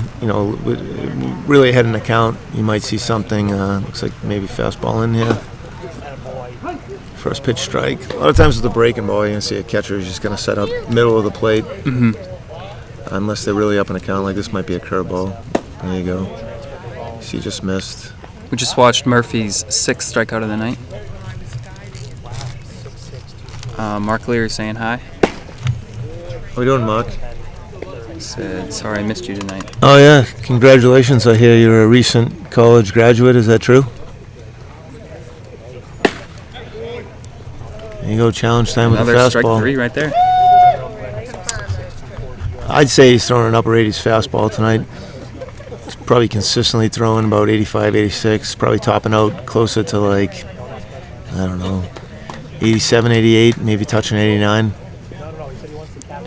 really ahead in the count, you might see something. Looks like maybe fastball in here. First pitch strike. A lot of times with the breaking ball, you're going to see a catcher is just going to set up middle of the plate. Mm-hmm. Unless they're really up in a count, like this might be a curveball. There you go. She just missed. We just watched Murphy's 6th strikeout of the night. Mark Leary saying hi. How you doing, Mark? Said, sorry I missed you tonight. Oh, yeah. Congratulations. I hear you're a recent college graduate. Is that true? There you go. Challenge time with Another a fastball. strike 3 right there. I'd say he's throwing an upper 80s fastball tonight. He's probably consistently throwing about 85, 86. Probably topping out closer to 87, 88, maybe touching 89.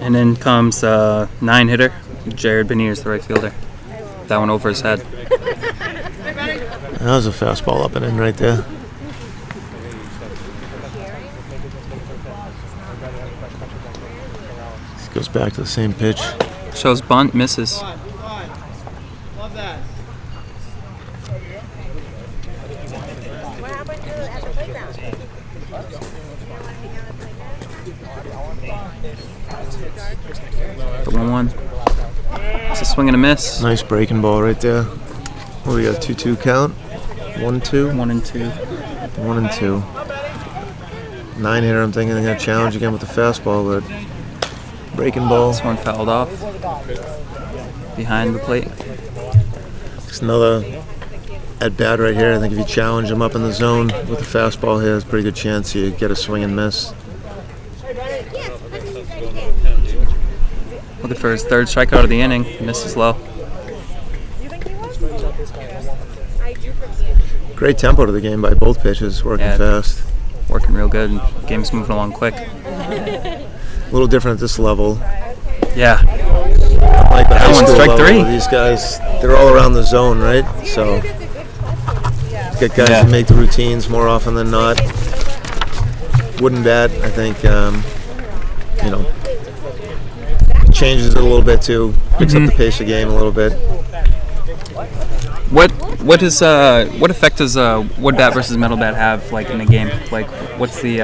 And then comes 9-hitter, Jared Beniers, the right fielder. That one over his head. That was a fastball up and in right there. This goes back to the same pitch. Shows bunt, misses. The 1-1. It's a swing and a miss. Nice breaking ball right there. What do we got? 2-2 count. 1-2. 1-2. 1-2. 9-hitter. I'm thinking they're gonna challenge again with the fastball, but breaking ball. This one fouled off behind the plate. It's another at bat right here. I think if you challenge him up in the zone with the fastball here, there's a pretty good chance you get a swing and miss. Looking for his third strikeout of the inning. Misses low. Great tempo to the game by both pitches, working fast. Working real good. Game's moving along quick. A little different at this level. Yeah. Like the high one, school strike level, 3. These guys, they're all around the zone, right? So get guys to make the routines more often than not. Wooden bat, I think, changes it a little bit too. Picks up the pace of the game a little bit. What effect does wood bat versus metal bat have like in a game? Like what's the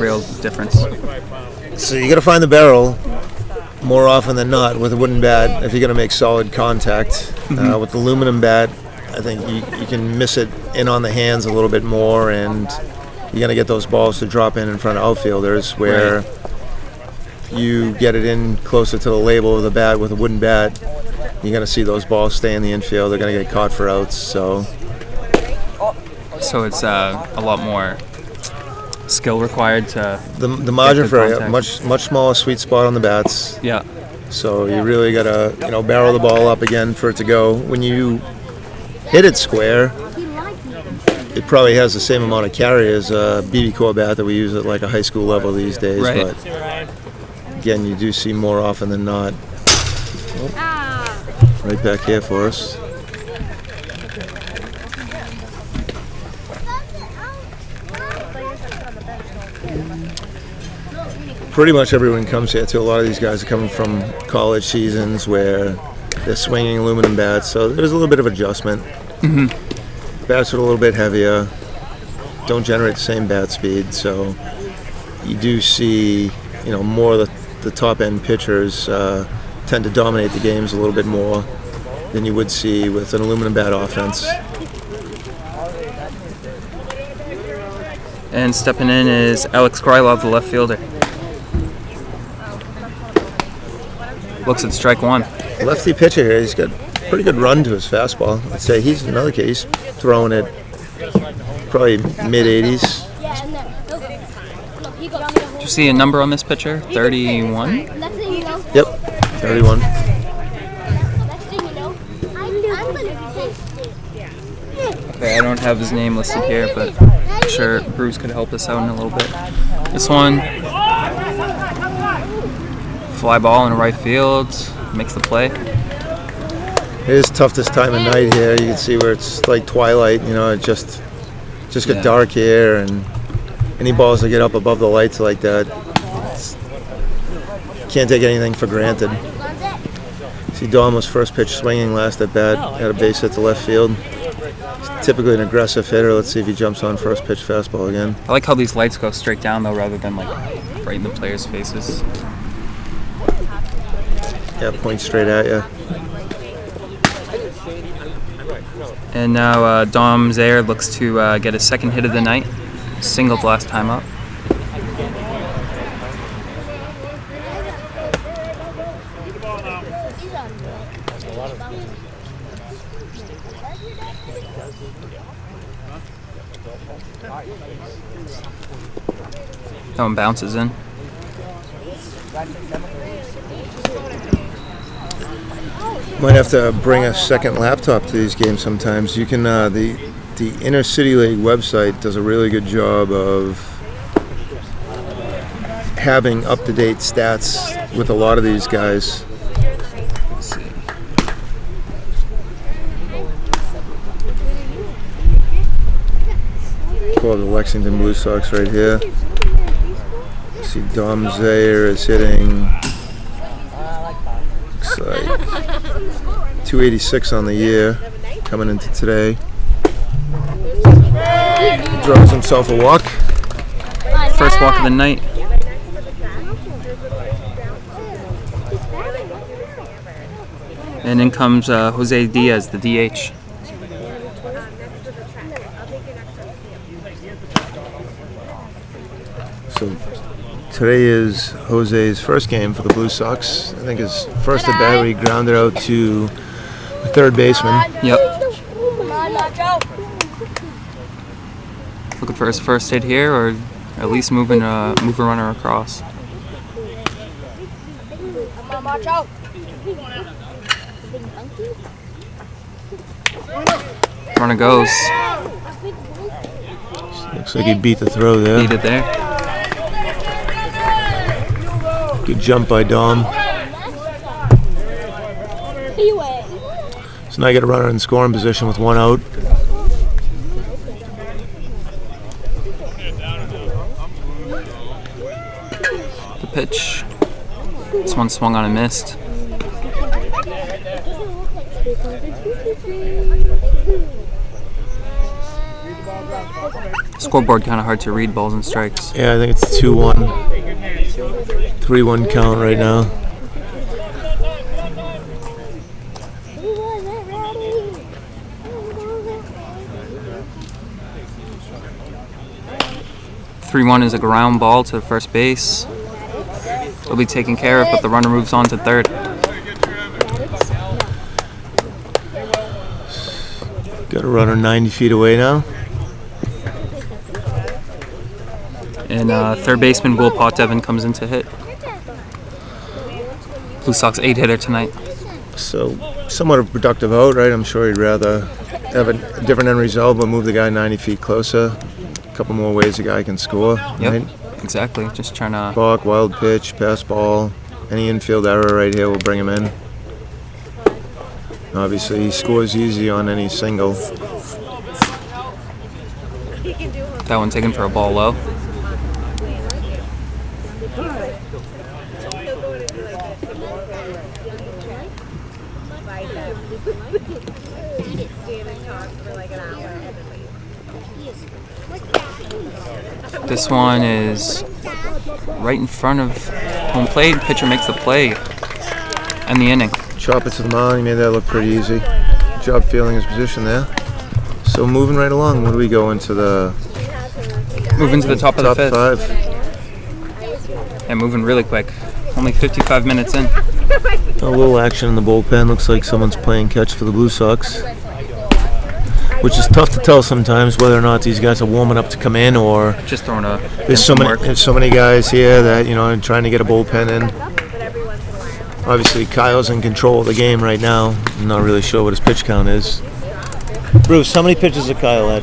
real difference? So you got to find the barrel more often than not with a wooden bat if you're going to make solid contact. With the aluminum bat, I think you can miss it in on the hands a little bit more, and you're going to get those balls to drop in front of outfielders where you get it in closer to the label of the bat with a wooden bat. You're going to see those balls stay in the infield. They're going to get caught for outs. So it's a lot more skill required to the margin for a contact. much smaller sweet spot on the bats. Yeah. So you really got to barrel the ball up again for it to go. When you hit it square, it probably has the same amount of carry as a BB core bat that we use at like a high school level these days. Right. But again, you do see more often than not. Right back here for us. Pretty much everyone comes here too. A lot of these guys are coming from college seasons where they're swinging aluminum bats, so there's a little bit of adjustment. Bats are a little bit heavier, don't generate the same bat speed, so you do see more of the top end pitchers tend to dominate the games a little bit more than you would see with an aluminum bat offense. And stepping in is Alex Krylov, the left fielder. Looks at strike 1. Lefty pitcher here, he's got a pretty good run to his fastball. I'd say he's another case throwing it probably mid-80s. Did you see a number on this pitcher? 31? Yep, 31. Okay, I don't have his name listed here, but I'm sure Bruce could help us out in a little bit. This one, fly ball in right field, makes the play. It is tough this time of night here. You can see where it's like twilight, it just got dark here, and any balls that get up above the lights like that, can't take anything for granted. See Dom was first pitch swinging last at bat, had a base hit to left field. He's typically an aggressive hitter. Let's see if he jumps on first pitch fastball again. I like how these lights go straight down though, rather than like right in the players' faces. Yeah, point straight at you. And now Dom Zaire looks to get his second hit of the night. Singled last time up. That one bounces in. Might have to bring a second laptop to these games sometimes. You can the Inner City League website does a really good job of having up-to-date stats with a lot of these guys. Let's see. Pull up the Lexington Blue Sox right here. See Dom Zaire is hitting, looks like 286 on the year coming into today. Draws himself a walk. First walk of the night. And in comes Jose Diaz, the DH. So today is Jose's first game for the Blue Sox. I think his first at bat, he grounded out to the third baseman. Yep. Come on, Nacho. Looking for his first hit here, or at least moving a runner across. Come on, Nacho. Runner goes. Looks like he beat the throw there. Beat it there. Good jump by Dom. So now you get a runner in scoring position with one out. The pitch. This one swung on and missed. Scoreboard kind of hard to read, balls and strikes. Yeah, I think it's 2-1. 3-1 count right now. (3-1) is a ground ball to first base. It'll be taken care of, but the runner moves on to third. Got a runner 90 feet away now. And third baseman Will Pottevin comes in to hit. Blue Sox 8-hitter tonight. So somewhat a productive out, right? I'm sure he'd rather have a different end result, but move the guy 90 feet closer. A couple more ways the guy can score, Yep, right? exactly. Just trying to... Balk, wild pitch, pass ball. Any infield error right here will bring him in. Obviously, he scores easy on any single. That one taken for a ball low. This one is right in front of home plate. Pitcher makes the play and the inning. Chop it to the mound. He made that look pretty easy. Good job feeling his position there. So moving right along. What do we go into the Moving to the top of the fifth. five? And moving really quick. Only 55 minutes in. A little action in the bullpen. Looks like someone's playing catch for the Blue Sox, which is tough to tell sometimes whether or not these guys are warming up to come in or Just throwing a... there's so many guys here that, you know, are trying to get a bullpen in. Obviously, Kyle's in control of the game right now. I'm not really sure what his pitch count is. Bruce, how many pitches did Kyle had?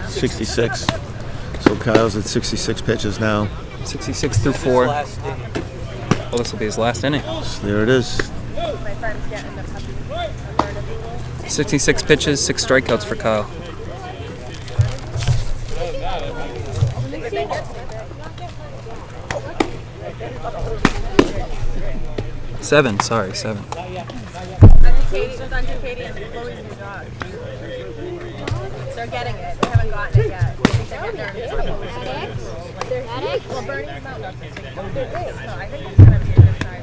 66. So Kyle's at 66 pitches now. 66 through 4. Well, this will be his last inning. So there it is. 66 pitches, 6 strikeouts for Kyle. Seven. They're getting it. They haven't gotten it yet. I think they're getting it. Well, Bernie's not. So I think it's going to be a good start.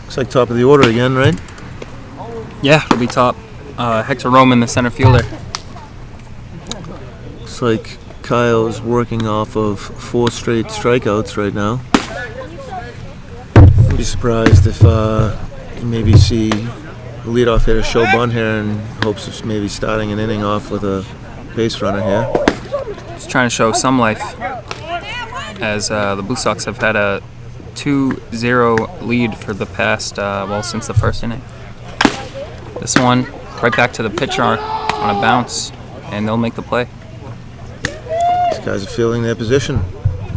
Looks like top of the order again, right? Yeah, it'll be top. Hector Roman, the center fielder. Looks like Kyle is working off of 4 straight strikeouts right now. I'd be surprised if you maybe see the leadoff hitter show bunt here in hopes of maybe starting an inning off with a base runner here. Just trying to show some life, as the Blue Sox have had a 2-0 lead for the past, since the first inning. This one, right back to the pitcher on a bounce, and they'll make the play. These guys are feeling their position.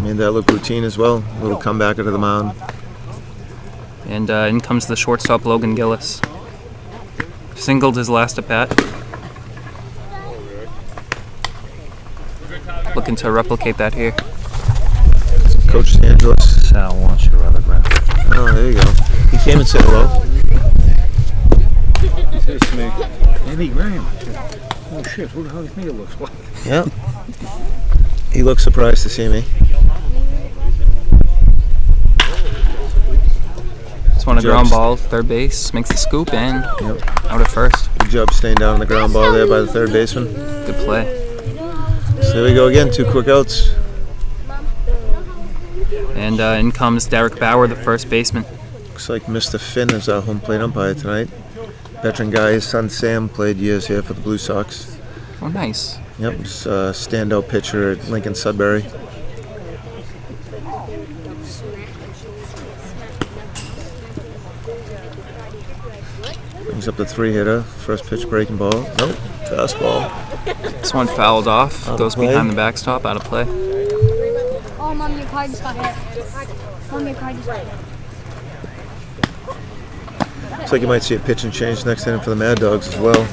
Made that look routine as well. A little comeback out of the mound. And in comes the shortstop, Logan Gillis. Singled his last at bat. Looking to replicate that here. Coach Angeles. Sal wants your autograph. Oh, there you go. He came and said hello. He says to me, Andy Graham. Oh shit, who the hell does me it looks like? Yeah. He looks surprised to see me. Just want a ground ball, third base, makes the scoop, and out at first. Good job staying down on the ground ball there by the third baseman. Good play. So there we go again, 2 quick outs. And in comes Derek Bauer, the first baseman. Looks like Mr. Finn is our home plate umpire tonight. Veteran guy, his son Sam played years here for the Blue Sox. Oh, nice. Yep, he's a standout pitcher at Lincoln Sudbury. Brings up the 3-hitter. First pitch breaking ball. Nope, fastball. This one fouled off. Out of Goes play. behind the backstop, out of play. Oh, Mom, your card just got hit. Mom, your card just got hit. Looks like you might see a pitch and change next inning for the Mad Dogs as well.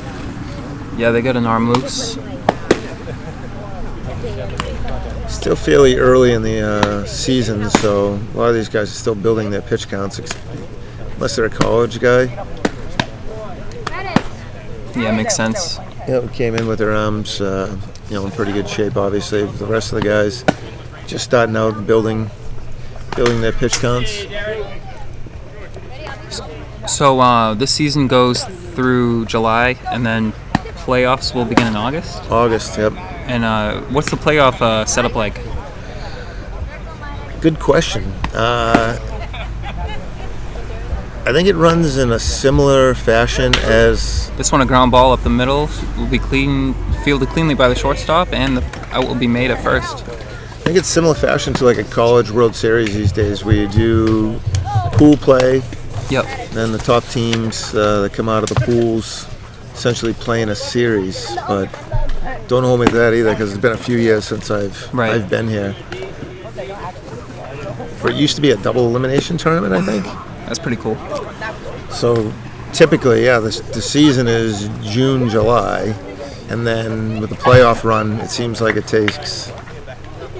Yeah, they got an arm loose. Still fairly early in the season, so a lot of these guys are still building their pitch counts, unless they're a college guy. Yeah, makes sense. Yeah, we came in with their arms, in pretty good shape. Obviously, the rest of the guys just starting out and building their pitch counts. So this season goes through July, and then playoffs will begin in August. August, yep. And what's the playoff setup like? Good question. I think it runs in a similar fashion as This one, a ground ball up the middle, will be fielded cleanly by the shortstop, and the out will be made at first. I think it's similar fashion to like a college World Series these days, where you do pool play. Yep. Then the top teams that come out of the pools essentially play in a series, but don't hold me to that either, because it's been a few years since I've been here. It used to be a double elimination tournament, I think. That's pretty cool. So typically, the season is June, July, and then with the playoff run, it seems like it takes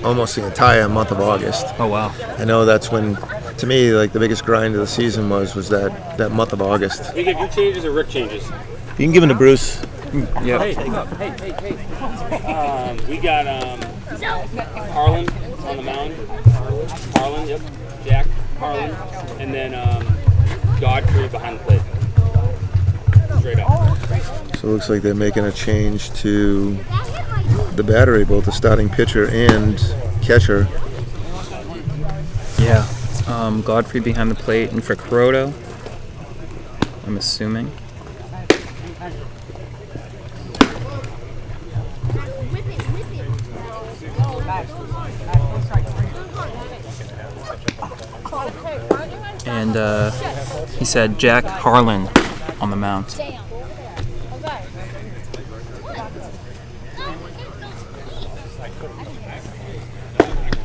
almost the entire month of August. Oh, wow. I know that's when, to me, like the biggest grind of the season was that month of August. You get your changes or Rick changes? You can give them to Bruce. Yeah. Hey. We got Harlan on the mound. Harlan, yep. Jack Harlan, and then Godfrey behind the plate. Straight up. So it looks like they're making a change to the battery, both the starting pitcher and catcher. Yeah. Godfrey behind the plate, and for Kuroda, I'm assuming. And he said Jack Harlan on the mound.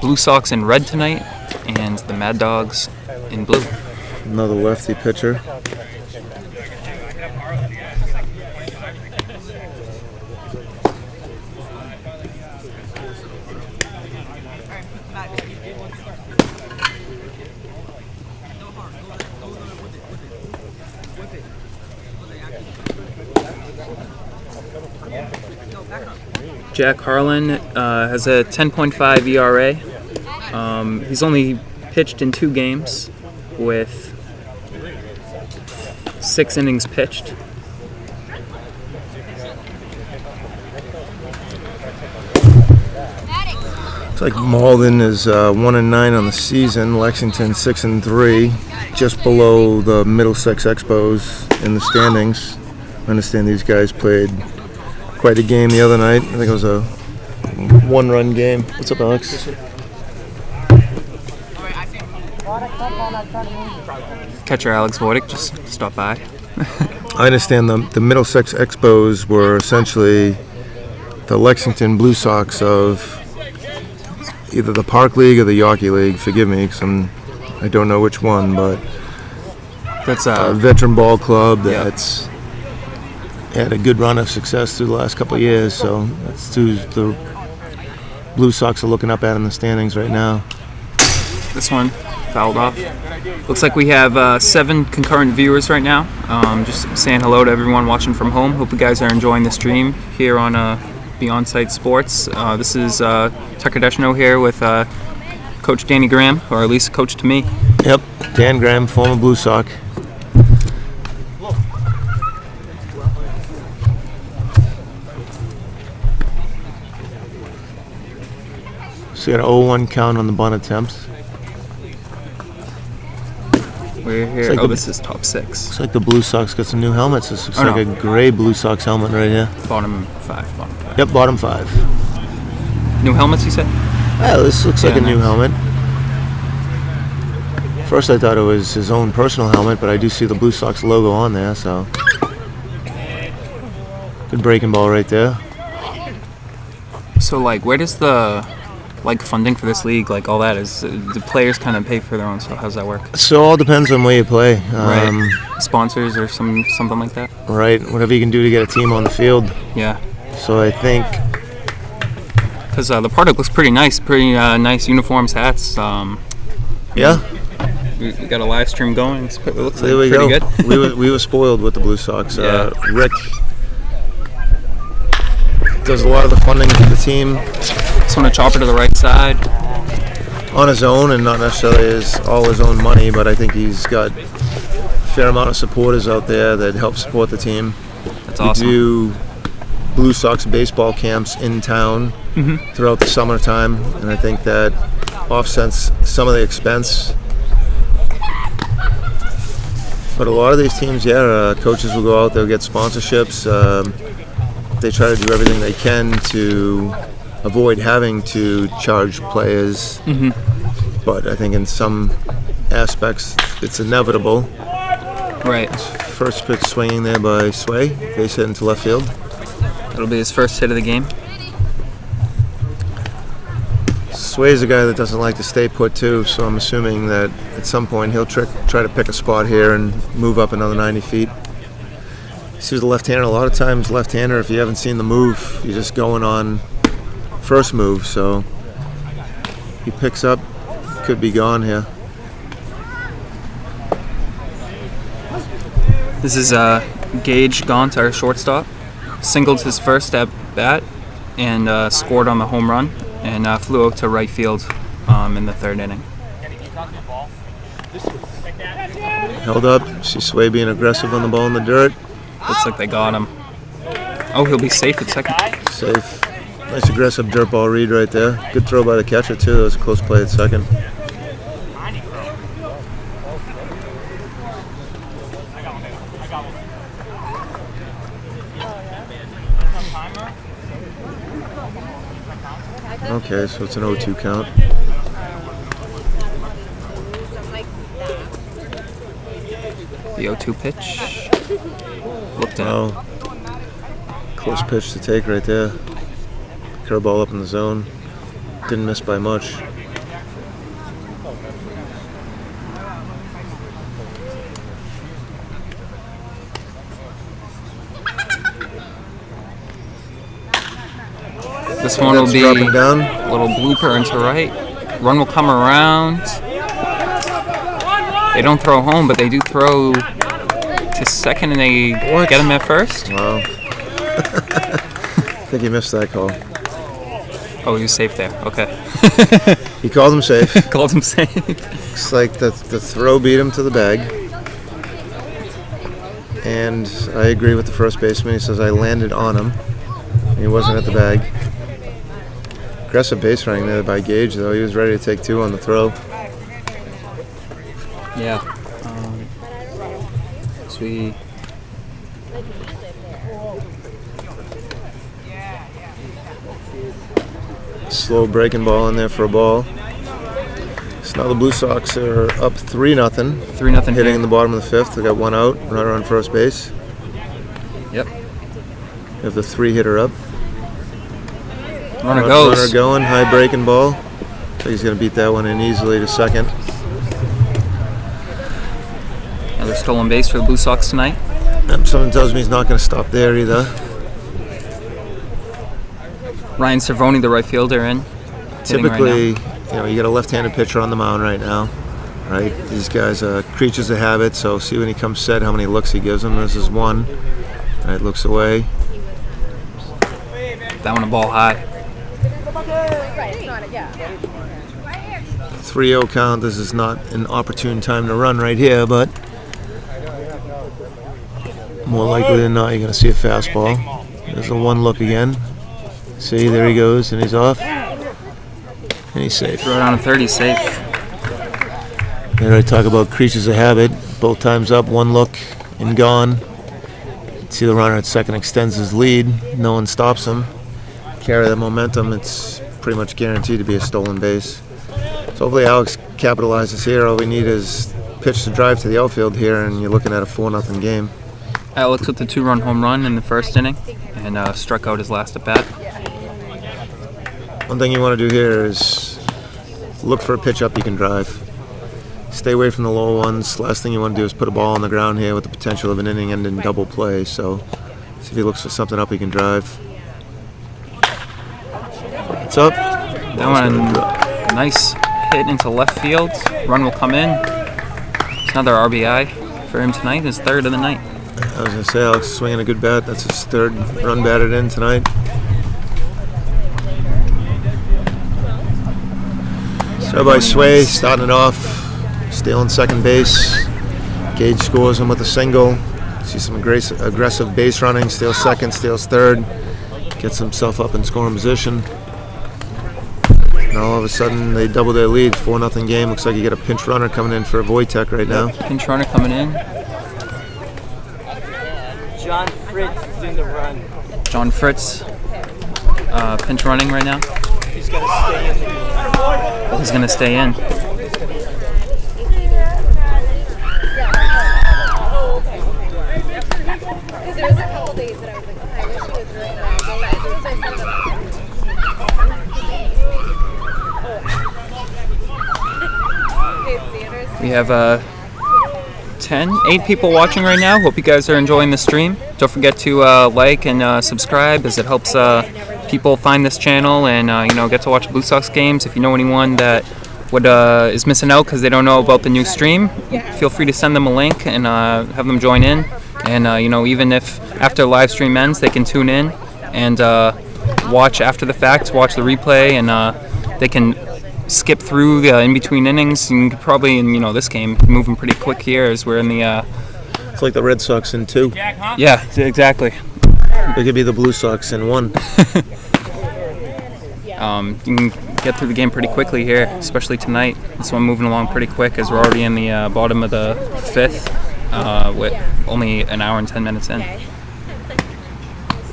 Blue Sox in red tonight, and the Mad Dogs in blue. Another lefty pitcher. Jack Harlan has a 10.5 ERA. He's only pitched in 2 games with 6 innings pitched. Looks like Malden is 1-9 on the season. Lexington 6-3, just below the Middlesex Expos in the standings. I understand these guys played quite a game the other night. I think it was a 1-run game. What's up, Alex? Catcher Alex Voidic just stopped by. I understand the Middlesex Expos were essentially the Lexington Blue Sox of either the Park League or the Yawkey League. Forgive me, because I don't know which one, but that's a veteran ball club that's had a good run of success through the last couple of years. So that's who the Blue Sox are looking up at in the standings right now. This one fouled off. Looks like we have 7 concurrent viewers right now. Just saying hello to everyone watching from home. Hope you guys are enjoying the stream here on Beyond Site Sports. This is Tucker Descheneaux here with Coach Danny Graham, or at least coach to me. Yep, Dan Graham, former Blue Sox. So you got an 0-1 count on the bunt attempts. We're here. Like This is top 6. Looks like the Blue Sox got some new helmets. This looks Oh, like no. a gray Blue Sox helmet right here. Bottom 5. Yep, bottom 5. New helmets, you said? Yeah, this looks like Yeah, a new nice. helmet. First I thought it was his own personal helmet, but I do see the Blue Sox logo on there, so. Good breaking ball right there. So, like, where does the funding for this league, like all that is? The players kind of pay for their own stuff. How's that work? So all depends on where you play. Right. Sponsors or something like that. Right, whatever you can do to get a team on the field. Yeah. So I think, Because the product looks pretty nice. Pretty nice uniforms, hats. yeah, We got a live stream going. It looks there we pretty go. good. we were spoiled with the Blue Sox. Yeah. Rick does a lot of the funding for the team Just want to chop it to the right side. on his own, and not necessarily all his own money, but I think he's got a fair amount of supporters out there that help support the team. That's We awesome. do Blue Sox baseball camps in town throughout the summertime, and I think that offsets some of the expense. But a lot of these teams, coaches will go out, they'll get sponsorships. They try to do everything they can to avoid having to charge players. But I think in some aspects it's inevitable. Right. First pitch swinging there by Sway, base hit into left field. That'll be his first hit of the game. Sway's a guy that doesn't like to stay put too, so I'm assuming that at some point he'll try to pick a spot here and move up another 90 feet. See, the left-hander, a lot of times left-hander, if you haven't seen the move, you're just going on first move, so he picks up, could be gone here. This is Gage Gaunt, our shortstop. Singled his first at bat and scored on the home run, and flew out to right field in the 3rd inning. Held up, see Sway being aggressive on the ball in the dirt. Looks like they got him. Oh, he'll be safe at second. Safe. Nice aggressive dirt ball read right there. Good throw by the catcher too, that was a close play at second. Okay, so it's an 0-2 count. The 0-2 pitch. Looked at. Oh, close pitch to take right there. Curveball up in the zone. Didn't miss by much. This one will That's be dropping down. a little blooper into right. Run will come around. They don't throw home, but they do throw to second, and they get him at first. Wow. I think he missed that call. Oh, he was safe there. Okay. He called him safe. Called him safe. Looks like the throw beat him to the bag. And I agree with the first baseman. He says I landed on him. He wasn't at the bag. Aggressive base running there by Gage, though. He was ready to take 2 on the throw. Yeah. So we. Slow breaking ball in there for a ball. So now the Blue Sox are up 3-0. 3-0 Hitting here. in the bottom of the 5th. They got 1 out. Runner on first base. Yep. You have the 3-hitter up. Runner goes. Runner going. High breaking ball. I think he's going to beat that one in easily to second. Another stolen base for the Blue Sox tonight. Something tells me he's not going to stop there either. Ryan Cervoni, the right fielder, in. Hitting right Typically, now. you got a left-handed pitcher on the mound right now, right? These guys are creatures of habit, so see when he comes set how many looks he gives them. This is one. Right, looks away. That one a ball high. Right, it's not a, yeah. 3-0 count. This is not an opportune time to run right here, but more likely than not, you're going to see a fastball. There's a 1 look again. See, there he goes, and he's off. And he's safe. Throw it on a 30, safe. There I talk about creatures of habit. Both times up, 1 look, and gone. See the runner at second extends his lead. No one stops him. Carry the momentum. It's pretty much guaranteed to be a stolen base. So hopefully Alex capitalizes here. All we need is pitch to drive to the outfield here, and you're looking at a 4-0 game. Alex with the 2-run home run in the first inning and struck out his last at bat. One thing you want to do here is look for a pitch up you can drive. Stay away from the low ones. Last thing you want to do is put a ball on the ground here with the potential of an inning-ending double play. So see if he looks for something up he can drive. It's up. That one, nice hit into left field. Run will come in. It's another RBI for him tonight. His 3rd of the night. I was going to say, Alex is swinging a good bat. That's his 3rd run batted in tonight. So by Sway, starting it off, stealing second base. Gage scores him with a single. See some aggressive base running. Steals second, steals 3rd. Gets himself up in scoring position. Now all of a sudden they double their lead. 4-0 game. Looks like you get a pinch runner coming in for Wojtek right now. Pinch runner coming in. John Fritz is in the run. John Fritz, pinch running right now. He's going to stay in the game. He's going to stay in. Because there was a couple days that I was like, I wish it was right now. But as soon as I said We have 8 people watching right now. Hope you guys are enjoying the stream. Don't forget to like and subscribe, as it helps people find this channel and get to watch Blue Sox games. If you know anyone that is missing out because they don't know about the new stream, feel free to send them a link and have them join in. And even if after the live stream ends, they can tune in and watch after the fact, watch the replay, and they can skip through the in-between innings. And probably in this game, moving pretty quick here as we're in the. It's like the Red Sox in 2. Yeah, exactly. It could be the Blue Sox in 1. You can get through the game pretty quickly here, especially tonight. This one moving along pretty quick as we're already in the bottom of the 5th with only an hour and 10 minutes in.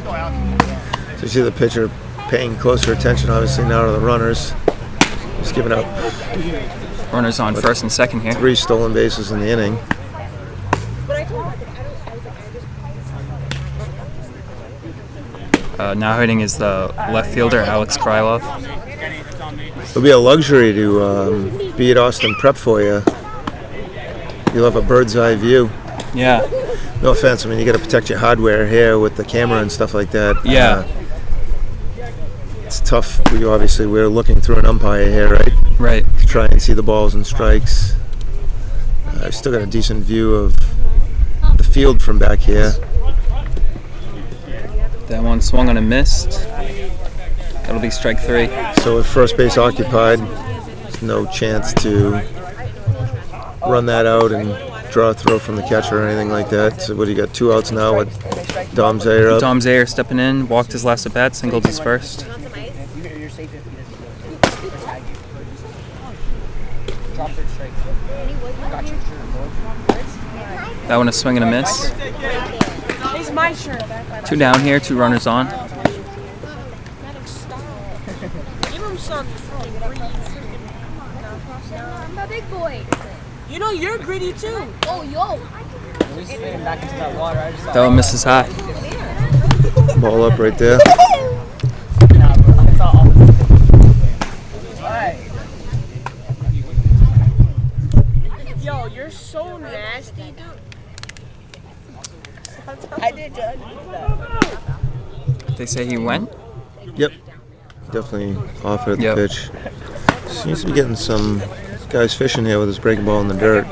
So you see the pitcher paying closer attention, obviously, now to the runners. He's giving up. Runners on first and second here. 3 stolen bases in the inning. Now hitting is the left fielder, Alex Krylov. It'll be a luxury to be at Austin Prep for you. You'll have a bird's eye view. Yeah. No offense, I mean, you got to protect your hardware here with the camera and stuff like that. Yeah. It's tough. We're looking through an umpire here, right? Right. To try and see the balls and strikes. I've still got a decent view of the field from back here. That one swung on and missed. That'll be strike 3. So with first base occupied, there's no chance to run that out and draw a throw from the catcher or anything like that. So what do you got? 2 outs now with Dom Zaire up. Dom Zaire stepping in, walked his last at bat, singled his first. That one a swing and a miss. It's my shirt. 2 down here, 2 runners on. Give him some I'm a big boy. You know you're gritty too. Oh, yo. That one misses high. Ball up right there. Yo, you're so nasty, dude. I did judge that. They say he went? Yep. Definitely off at the Yep. pitch. Seems to be getting some guys fishing here with his breaking ball in the dirt.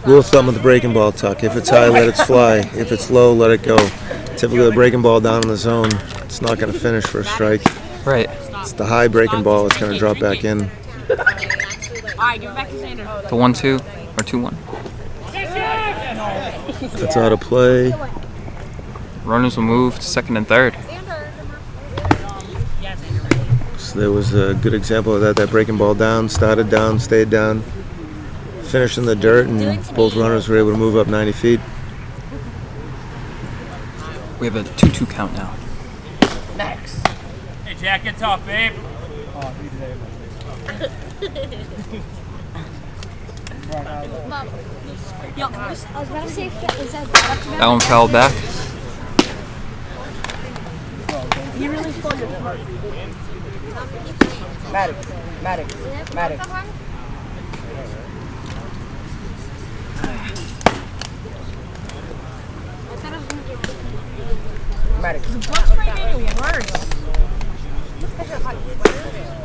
Rule of thumb with the breaking ball, Tuck. If it's high, let it fly. If it's low, let it go. Typically, the breaking ball down in the zone, it's not going to finish for a strike. Right. It's the high breaking ball that's going to drop back in. The 1-2 or 2-1. That's out of play. Runners will move to second and third. So there was a good example of that. That breaking ball down, started down, stayed down, finished in the dirt, and both runners were able to move up 90 feet. We have a 2-2 count now. Max. Hey, Jack, get tough, babe. Yo, I was about to say, is that That one fouled back. you really spoiled your part? Maddox.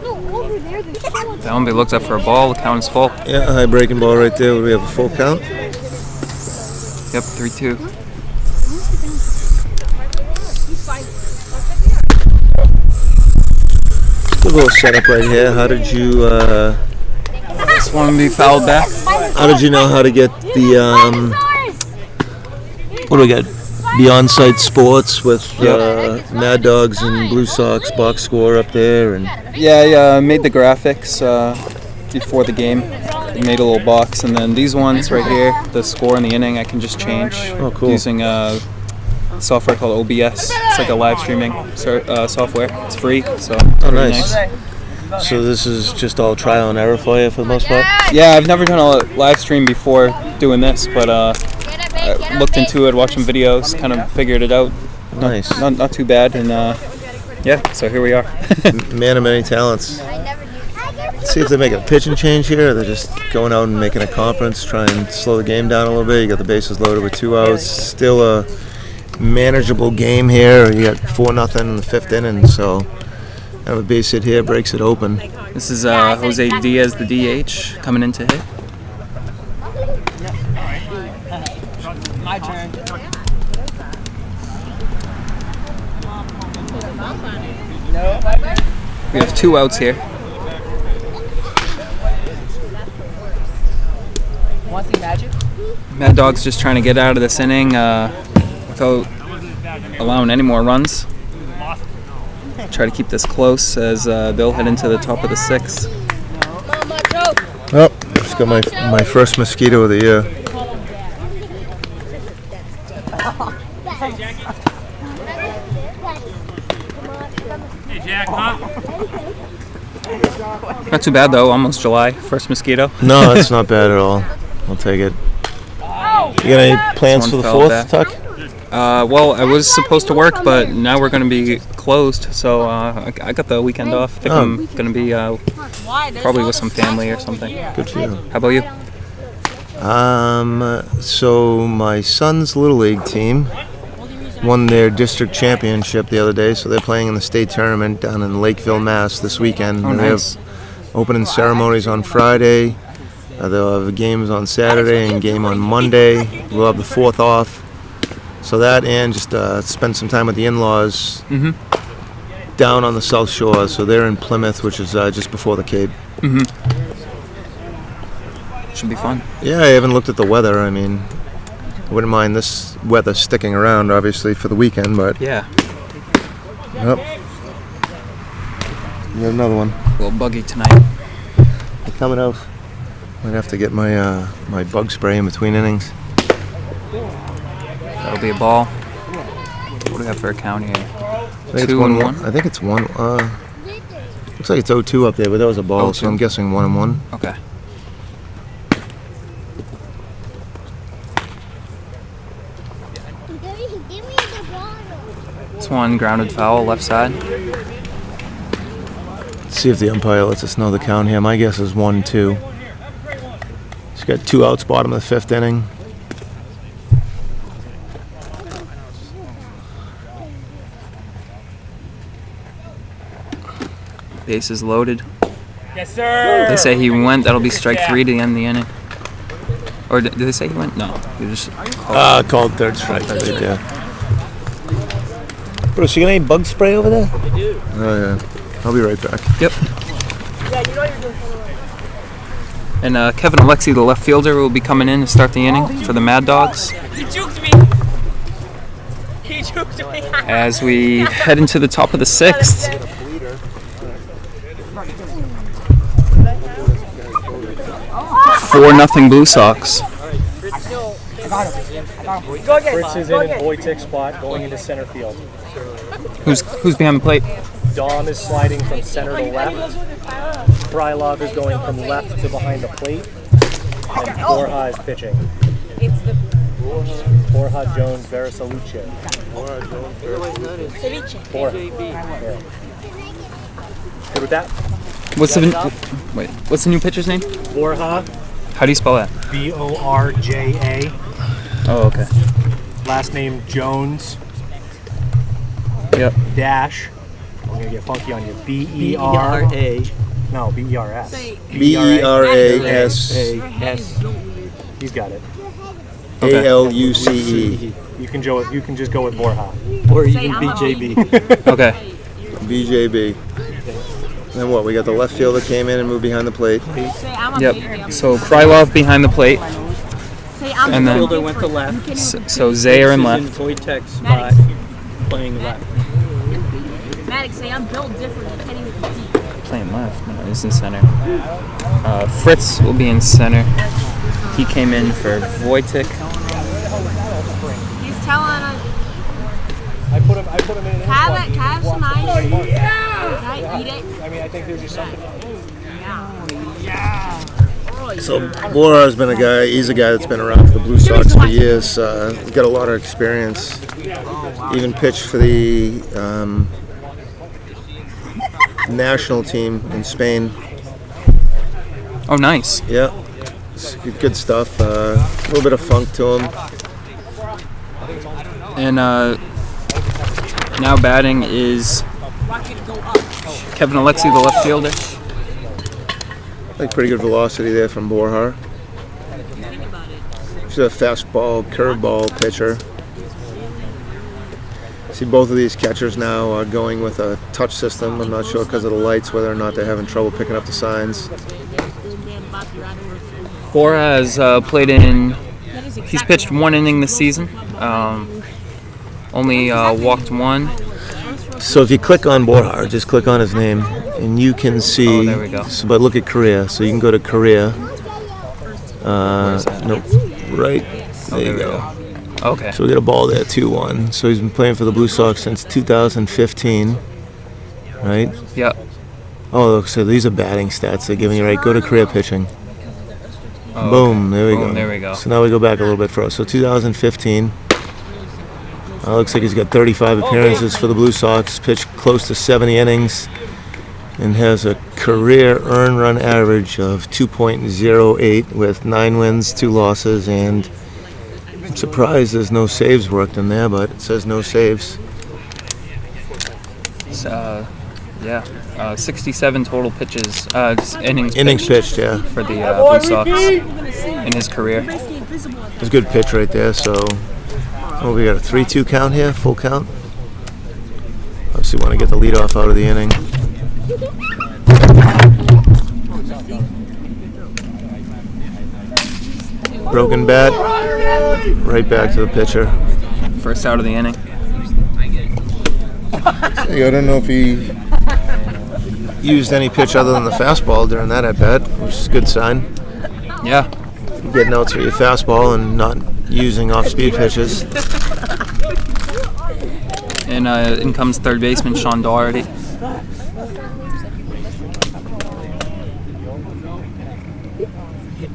No, over there, there's so much. That one be looked up for a ball. The count is full. Yeah, high breaking ball right there. We have a full count. Yep, 3-2. Good little setup right here. How did you This one be fouled back. how did you know how to get the what do we got? The on-site sports with Mad Dogs and Blue Sox box score up there, and Yeah, I made the graphics before the game. I made a little box, and then these ones right here, the score and the inning, I can just change using software called OBS. It's like a live streaming software. It's free, so it's really nice. So this is just all trial and error for you for the most part? Yeah, I've never done a live stream before doing this, but I looked into it, watched some videos, kind of figured it out. Nice. Not too bad, and yeah, so here we are. Man of many talents. Let's see if they make a pitching change here, or they're just going out and making a conference, try and slow the game down a little bit. You got the bases loaded with 2 outs. Still a manageable game here. You got 4-0 in the 5th inning, so have a base hit here, breaks it open. This is Jose Diaz, the DH, coming in to hit. My turn. We have 2 outs here. Want to see magic? Mad Dogs just trying to get out of this inning without allowing any more runs. Try to keep this close as they'll head into the top of the 6th. Oh, just got my first mosquito of the year. Hey, Jack, huh? Not too bad though, almost July. First mosquito. No, it's not bad at all. I'll take it. You got any plans for the 4th, Tuck? Well, I was supposed to work, but now we're going to be closed, so I got the weekend off. I think I'm going to be probably with some family or something. Good for you. How about you? So my son's Little League team won their district championship the other day, so they're playing in the state tournament down in Lakeville, Mass. this weekend. Oh, They nice. have opening ceremonies on Friday. They'll have games on Saturday and game on Monday. We'll have the 4th off. So that and just spend some time with the in-laws down on the South Shore. So they're in Plymouth, which is just before the Cape. Should be fun. Yeah, I haven't looked at the weather. I mean, I wouldn't mind this weather sticking around, obviously, for the weekend, but... Yeah. Yep. You have another one. A little buggy tonight. They're coming out. Might have to get my my bug spray in between innings. That'll be a ball. What do we have for a count here? I think 2 and 1? I think it's 1. Looks like it's 0-2 up there, but that was a ball, so I'm guessing 1 and 1. Okay. This one grounded foul, left side. Let's see if the umpire lets us know the count here. My guess is 1-2. He's got 2 outs, bottom of the 5th inning. Bases loaded. Yes, sir. They say he went. That'll be strike 3 to end the inning. Or did they say he went? No. They just Called third strike. Yeah. Bruce, you got any bug spray over there? I do. Oh, yeah. I'll be right back. Yep. And Kevin Alexi, the left fielder, will be coming in to start the inning for the Mad Dogs. He juked me. He juked me. As we head into the top of the 6th. 4-0 Blue Sox. Fritz is in Wojtek's spot going into center field. Who's behind the plate? Dom is sliding from center to left. Krylov is going from left to behind the plate. And Borja is pitching. Borja Jones Verisaluce. Borja. Yeah. Good with that? What's the new pitcher's name? Borja. How do you spell that? Borja. Oh, okay. Last name Jones. Yep. Dash. I'm gonna get funky on you. B-E-R-A. No, B-E-R-S. B-E-R-A-S. He's got it. A-L-U-C-E. You can just go with Borja. Or even BJB. Okay. BJB. Then what? We got the left fielder came in and moved behind the plate. Yep. So Krylov behind the plate. And then Fielder went to left. so Zaire in left. He's in Wojtek's spot, playing left. Maddox, say I'm built different than Kenny with the deep. Playing left. No, he's in center. Fritz will be in center. He came in for Wojtek. He's telling us. I put him in an Have some ice. Yeah. Can I eat it? I mean, I think there's just something. So Borja's been he's a guy that's been around for the Blue Sox for years. He's got a lot of experience. Even pitched for the national team in Spain. Oh, nice. Yeah, it's good stuff. A little bit of funk to him. And now batting is Kevin Alexi, the left fielder. Like pretty good velocity there from Borja. He's a fastball, curveball pitcher. See, both of these catchers now are going with a touch system. I'm not sure because of the lights whether or not they're having trouble picking up the signs. Borja has played in. He's pitched 1 inning this season. Only walked 1. So if you click on Borja, just click on his name, and you can see. Oh, there we go. So, but look at career. So you can go to career. Nope. Right. There you go. Okay. So we got a ball there, 2-1. So he's been playing for the Blue Sox since 2015. Right? Yep. Oh, look, so these are batting stats they're giving you, right? Go to career pitching. Oh, Boom, there we Boom, go. there we go. So now we go back a little bit further. So 2015. Looks like he's got 35 appearances for the Blue Sox, pitched close to 70 innings, and has a career earned run average of 2.08 with 9 wins, 2 losses, and I'm surprised there's no saves worked in there, but it says no saves. 67 total pitches, Innings pitched, yeah. for the Blue Sox in his career. It's a good pitch right there, so we got a 3-2 count here, full count. Obviously want to get the leadoff out of the inning. Broken bat, right back to the pitcher. First out of the inning. I don't know if he used any pitch other than the fastball during that at bat, which is a good sign. Yeah. Getting outs for your fastball and not using off-speed pitches. And in comes third baseman Sean Doherty.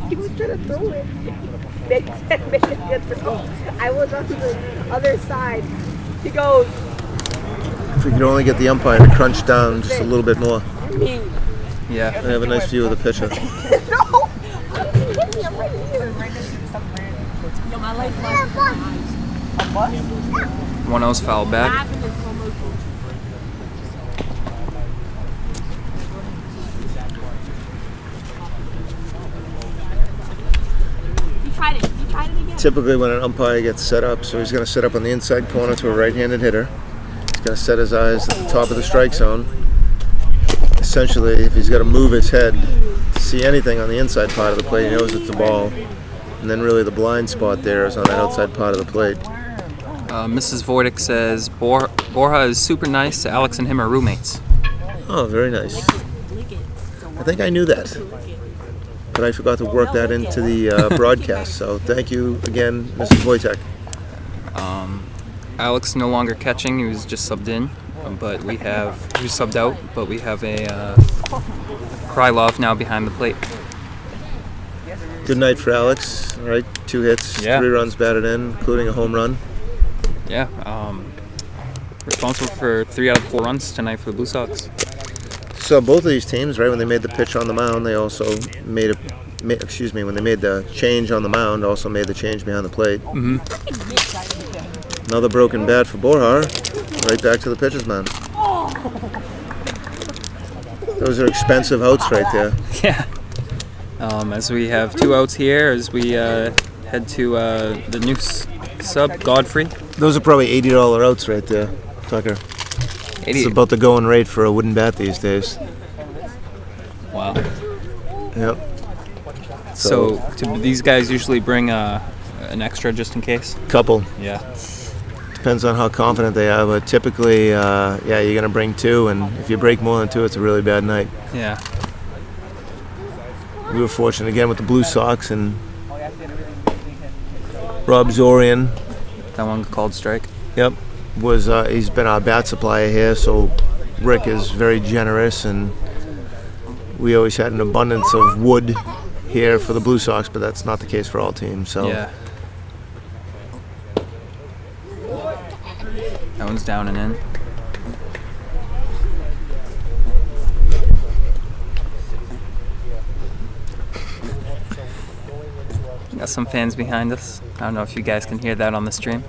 He was trying to throw it. I was on the other side. He goes. If we could only get the umpire to crunch down just a little bit more. Yeah. I have a nice view of the pitcher. No! I'm right here. Yo, my life flies. 1-0's foul back. He tried it again. Typically when an umpire gets set up, so he's going to set up on the inside corner to a right-handed hitter. He's going to set his eyes at the top of the strike zone. Essentially, if he's got to move his head to see anything on the inside part of the plate, he knows it's the ball. And then really the blind spot there is on that outside part of the plate. Mrs. Voidick says Borja is super nice. Alex and him are roommates. Oh, very nice. I think I knew that, but I forgot to work that into the broadcast. So thank you again, Mrs. Wojtek. Alex no longer catching. He was just subbed in, but he was subbed out. But we have a Krylov now behind the plate. Good night for Alex. All right, 2 hits, 3 runs batted in, including a home run. Yeah, responsible for 3 out of 4 runs tonight for the Blue Sox. So both of these teams, right, when they made the pitch on the mound, they also when they made the change on the mound, also made the change behind the plate. Mm-hmm. Another broken bat for Borja, right back to the pitcher's mound. Those are expensive outs right there. Yeah. As we have 2 outs here, as we head to the new sub, Godfrey. Those are probably $80 outs right there, Tucker. It's about the going rate for a wooden bat these days. Wow. Yep. So do these guys usually bring an extra just in case? Couple. Yeah. Depends on how confident they are, but typically, you're going to bring 2, and if you break more than 2, it's a really bad night. Yeah. We were fortunate again with the Blue Sox and Rob Zorian. That one called strike. Yep. He's been our bat supplier here, so Rick is very generous, and we always had an abundance of wood here for the Blue Sox, but that's not the case for all teams. So yeah. That one's down and in. Got some fans behind us. I don't know if you guys can hear that on the stream.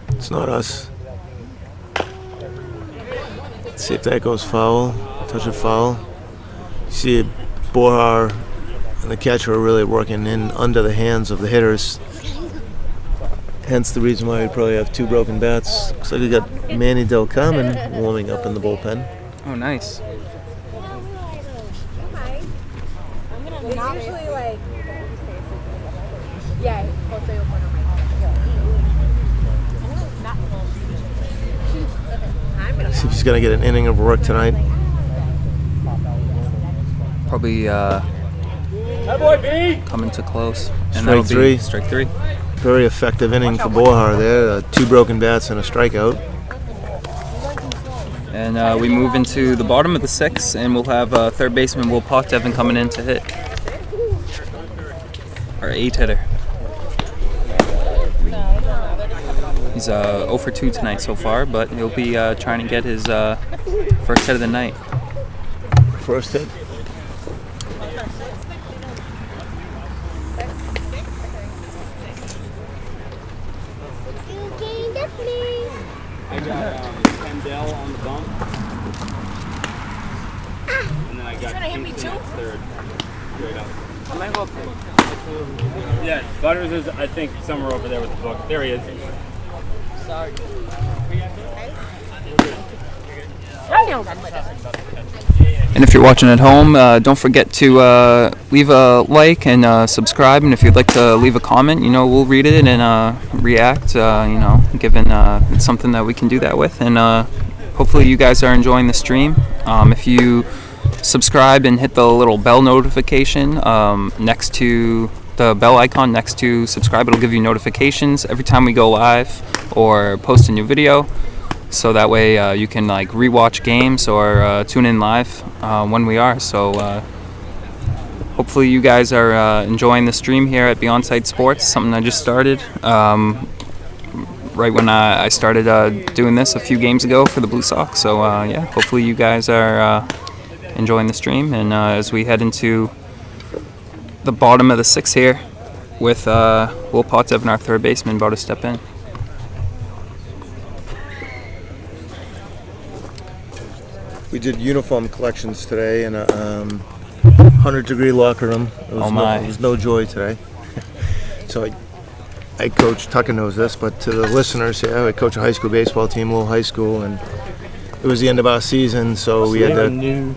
It's not us. Let's see if that goes foul. Touch it foul. You see Borja and the catcher are really working in under the hands of the hitters. Hence the reason why we probably have 2 broken bats. Looks like we got Manny Del Carmen warming up in the bullpen. Oh, nice. Usually like, See if he's going to get an inning of work tonight. Probably coming to close. And Strike 3. Strike 3. Very effective inning for Borja there. 2 broken bats and a strikeout. And we move into the bottom of the 6th, and we'll have third baseman Will Potevin coming in to hit. Our 8-hitter. He's 0 for 2 tonight so far, but he'll be trying to get his first hit of the night. First hit. I got Kendall on the bump. And then I got Kingston at third. Straight up. Yeah, Butters is, I think, somewhere over there with the book. There he is. Sorry. And if you're watching at home, don't forget to leave a like and subscribe. And if you'd like to leave a comment, we'll read it and react. Given it's something that we can do that with. And hopefully you guys are enjoying the stream. If you subscribe and hit the little bell notification next to the bell icon next to subscribe, it'll give you notifications every time we go live or post a new video. So that way you can rewatch games or tune in live when we are. So hopefully you guys are enjoying the stream here at Beyond Sight Sports, something I just started right when I started doing this a few games ago for the Blue Sox. So hopefully you guys are enjoying the stream. And as we head into the bottom of the 6th here with Will Potevin, our third baseman, about to step in. We did uniform collections today in a 100-degree locker room. There was no joy today. So I coach, Tucker knows this, but to the listeners here, I coach a high school baseball team, Lowell High School, and it was the end of our season, so we had to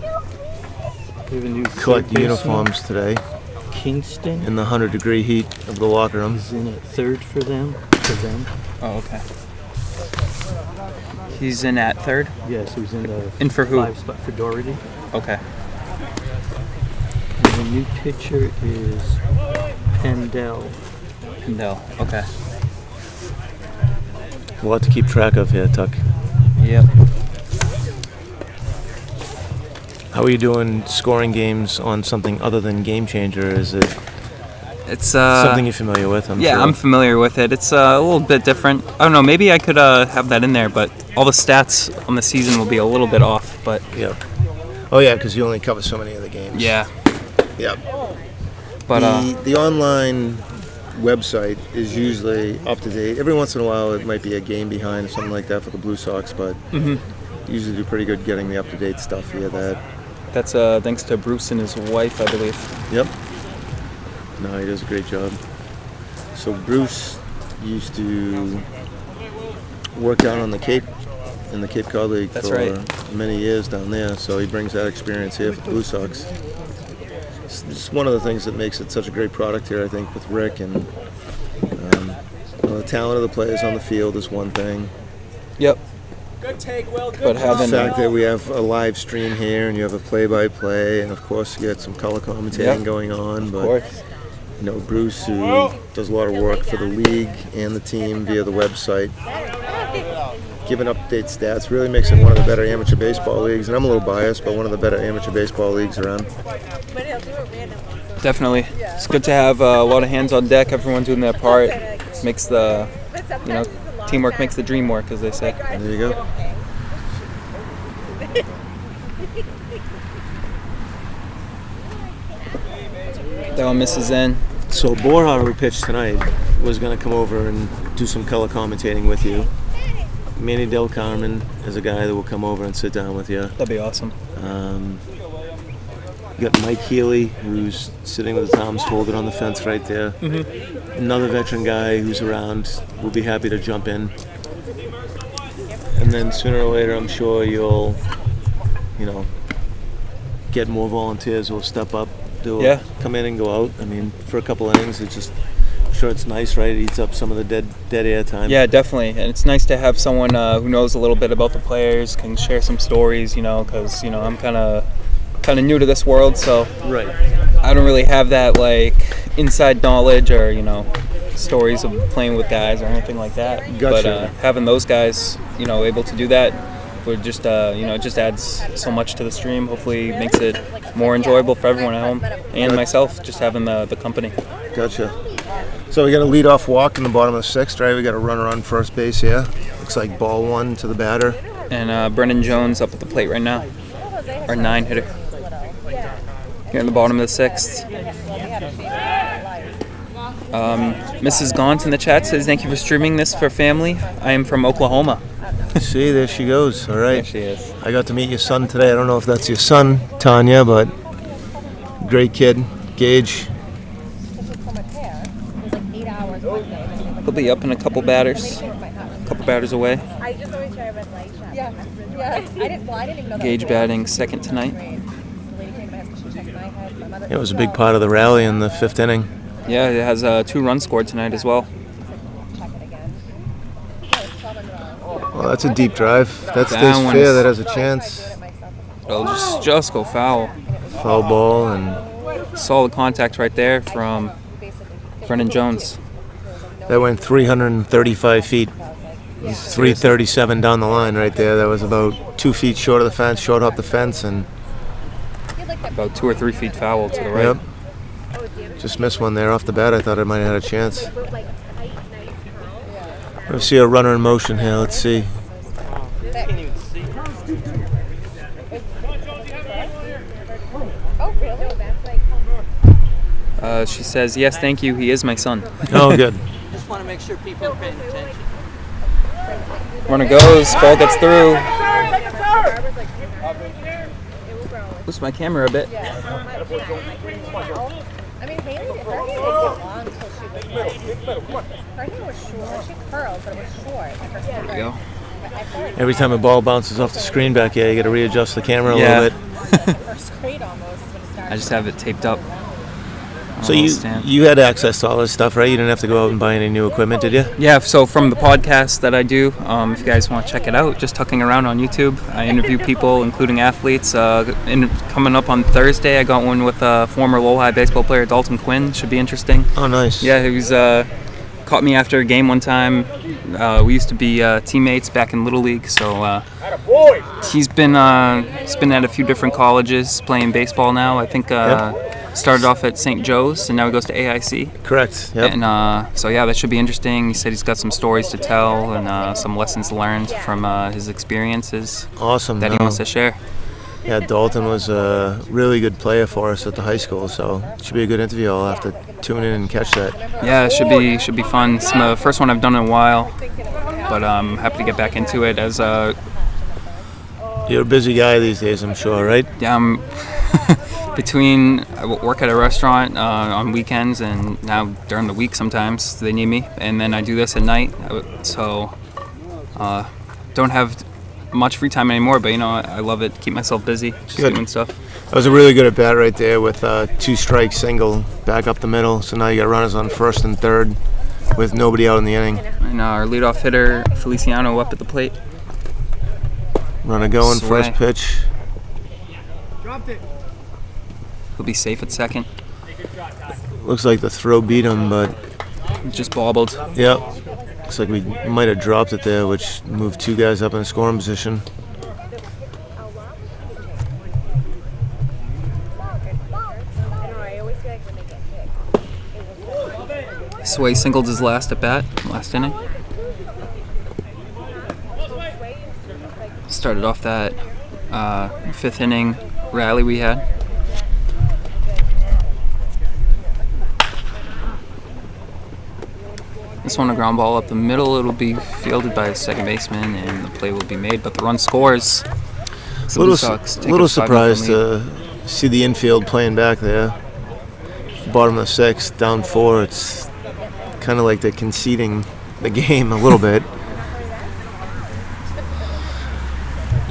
collect third baseman, uniforms today Kingston. in the 100-degree heat of the locker room. He's in at third for them. Oh, okay. He's in at third? Yes, he was in the In for who? 5 spot for Doherty. Okay. And the new pitcher is Pendel. No. Okay. A lot to keep track of here, Tuck. Yep. How are you doing scoring games on something other than Game Changer? Is it It's something you're familiar with? I'm yeah, sure. I'm familiar with it. It's a little bit different. I don't know. Maybe I could have that in there, but all the stats on the season will be a little bit off. But Yeah. Oh yeah, because you only cover so many of the games. yeah. Yep. But the online website is usually up to date. Every once in a while, it might be a game behind or something like that for the Blue Sox, but usually do pretty good getting the up to date stuff via that. that's thanks to Bruce and his wife, I believe. Yep. No, he does a great job. So Bruce used to work down on the Cape, in the Cape Cod League That's for right. many years down there, so he brings that experience here for the Blue Sox. It's one of the things that makes it such a great product here, I think, with Rick, and the talent of the players on the field is one thing. Yep. Good take, Will. Good But job. The having fact that we have a live stream here and you have a play-by-play, and of course you got some color commentating Yep. going on, of but course. you know, Bruce, who does a lot of work for the league and the team via the website, giving update stats, really makes it one of the better amateur baseball leagues, and I'm a little biased, but one of the better amateur baseball leagues around. But he'll do it randomly. Definitely. It's good to have a lot of hands on deck. Everyone doing their part makes the teamwork makes the dream work, as they say. There you go. That one misses in. So Borja, who pitched tonight, was going to come over and do some color commentating with you. Manny Del Carmen is a guy that will come over and sit down with you. That'd be awesome. You got Mike Healy, who's sitting with his arms folded on the fence right there. Another veteran guy who's around will be happy to jump in. And then sooner or later, I'm sure you'll, get more volunteers who will step up. They'll come in and go out. I mean, for a couple innings, it's just, I'm sure it's nice, right? It eats up some of the dead air time. Yeah, definitely. And it's nice to have someone who knows a little bit about the players, can share some stories, because, I'm kind of new to this world, so Right. I don't really have that, inside knowledge or, stories of playing with guys or anything like that. Gotcha. But having those guys, able to do that would just, it just adds so much to the stream. Hopefully makes it more enjoyable for everyone at home and myself, just having the company. Gotcha. So we got a leadoff walk in the bottom of the sixth, right? We got a runner on first base here. Looks like ball one to the batter. And Brendan Jones up at the plate right now, our 9 hitter. Here in the bottom of the sixth. Mrs. Gaunt in the chat says, "Thank you for streaming this for family. I am from Oklahoma." See, there she goes. All right. There she is. I got to meet your son today. I don't know if that's your son, Tanya, but great kid, Gage. He'll be up in a couple batters away. I just always try red light shot. Yeah. I didn't even know that. Gage batting second tonight. It was a big part of the rally in the fifth inning. Yeah, it has 2 runs scored tonight as well. Well, that's a deep drive. That stays That one fair. is- That has a chance. It'll just go foul. Foul ball, and Solid contact right there from Brendan Jones. that went 335 feet. 337 down the line right there. That was about 2 feet short of the fence, short up the fence, and About 2 or 3 feet foul to the right. yep. Just missed one there off the bat. I thought I might have had a chance. Let's see a runner in motion here. Let's see. She says, "Yes, thank you. He is my son." Oh, good. Just want to make sure people are paying attention. Runner goes. Ball gets through. Boost my camera a bit. I mean, Haley, her hair didn't get long until she was like, her hair was short. She curled, but it was short. There we go. But I feel like Every time a ball bounces off the screen back here, you got to readjust the camera a Yeah. little bit. the first grade almost is when it started. I just have it taped up. on So a little you stand. you had access to all this stuff, right? You didn't have to go out and buy any new equipment, did you? Yeah, so from the podcast that I do, if you guys want to check it out, just tucking around on YouTube. I interview people, including athletes. Coming up on Thursday, I got one with former Lowell High baseball player Dalton Quinn. Should be interesting. Oh, nice. Yeah, he was caught me after a game one time. We used to be teammates back in Little League, so he's been at a few different colleges playing baseball now. I think started off at St. Joe's, and now he goes to AIC. Correct. Yep. And so yeah, that should be interesting. He said he's got some stories to tell and some lessons learned from his experiences Awesome. that he wants to share. Yeah, Dalton was a really good player for us at the high school, so it should be a good interview. I'll have to tune in and catch that. Yeah, it should be fun. It's the first one I've done in a while, but I'm happy to get back into it. As You're a busy guy these days, I'm sure, right? yeah, I'm between I work at a restaurant on weekends, and now during the week sometimes they need me, and then I do this at night. So don't have much free time anymore, but I love it. Keep myself busy, just Good. doing stuff. That was a really good at bat right there with 2 strikes single back up the middle. So now you got runners on first and third with nobody out in the inning. And our leadoff hitter Feliciano up at the plate. Runner going, Sway. first pitch. He'll be safe at second. Looks like the throw beat him, but Just bobbled. yep. Looks like we might have dropped it there, which moved 2 guys up in scoring position. Sway singled his last at bat, last inning. Started off that 5th inning rally we had. This one, a ground ball up the middle. It'll be fielded by a second baseman, and the play will be made. But the run scores. The Blue Sox take Little a 5-0 surprised lead. to see the infield playing back there. Bottom of the 6th, down 4. It's kind of like they're conceding the game a little bit.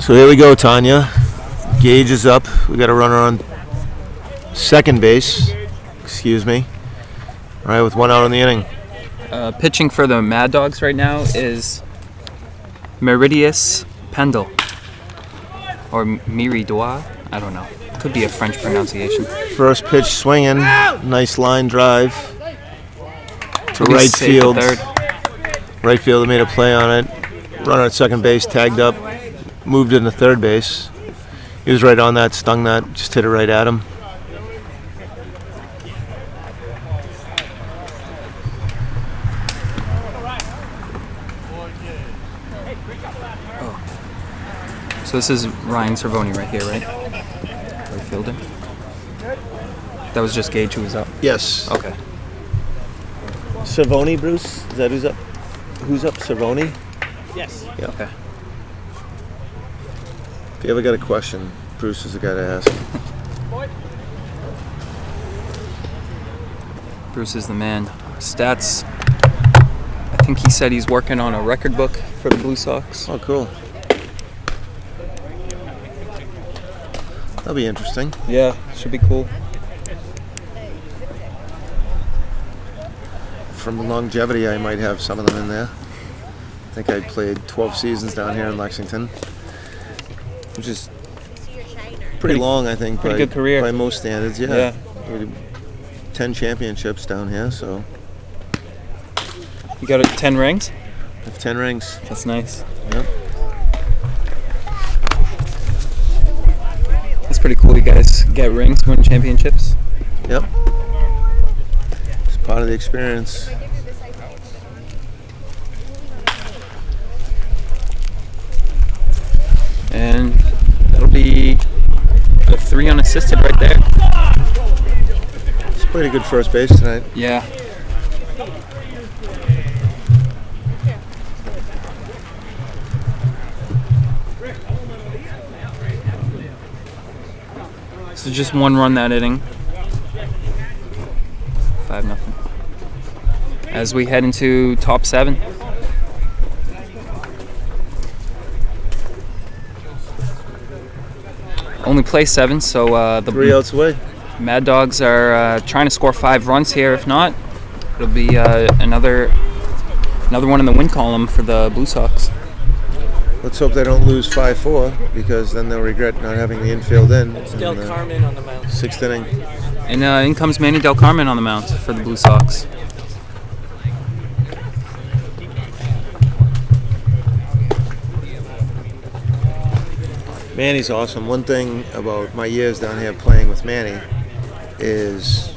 So here we go, Tanya. Gage is up. We got a runner on second base. Excuse me. All right, with 1 out in the inning. Pitching for the Mad Dogs right now is Meridius Pendle. Or Miridois. I don't know. Could be a French pronunciation. First pitch swinging. Nice line drive to He'll be right safe at field. third. Right field made a play on it. Runner at second base tagged up. Moved into third base. He was right on that, stung that, just hit it right at him. So this is Ryan Cervoni right here, right? Right fielder. That was just Gage who was up. Yes. Okay. Cervoni, Bruce? Is that who's up? Who's up? Cervoni? Yes. Yeah. Okay. If you ever got a question, Bruce is the guy to ask. Bruce is the man. Stats. I think he said he's working on a record book for the Blue Sox. Oh, cool. That'll be interesting. Yeah, should be cool. From longevity, I might have some of them in there. I think I played 12 seasons down here in Lexington, which is pretty long, I think. Pretty by, good career. by most standards. Yeah. Yeah. We did 10 championships down here, so You got 10 rings? I have 10 rings. That's nice. Yep. That's pretty cool. You guys get rings, win championships. Yep. It's part of the experience. And that'll be a 3 unassisted right there. It's played a good first base tonight. Yeah. So just 1 run that inning. 5-0. As we head into top 7. Only play 7, so the 3 outs away. Mad Dogs are trying to score 5 runs here. If not, it'll be another one in the win column for the Blue Sox. Let's hope they don't lose 5-4, because then they'll regret not having the infield in. It's Del Carmen on the mound. 6th inning. And in comes Manny Del Carmen on the mound for the Blue Sox. Manny's awesome. One thing about my years down here playing with Manny is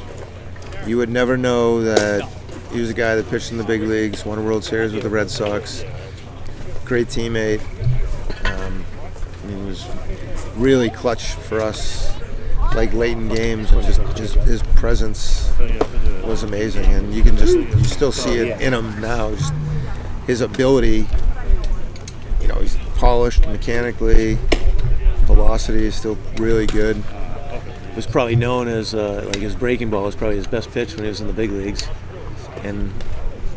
you would never know that he was a guy that pitched in the big leagues, won a World Series with the Red Sox, great teammate. He was really clutch for us, like late in games, and just his presence was amazing. And you still see it in him now. Just his ability, he's polished mechanically. Velocity is still really good. Was probably known as his breaking ball was probably his best pitch when he was in the big leagues, and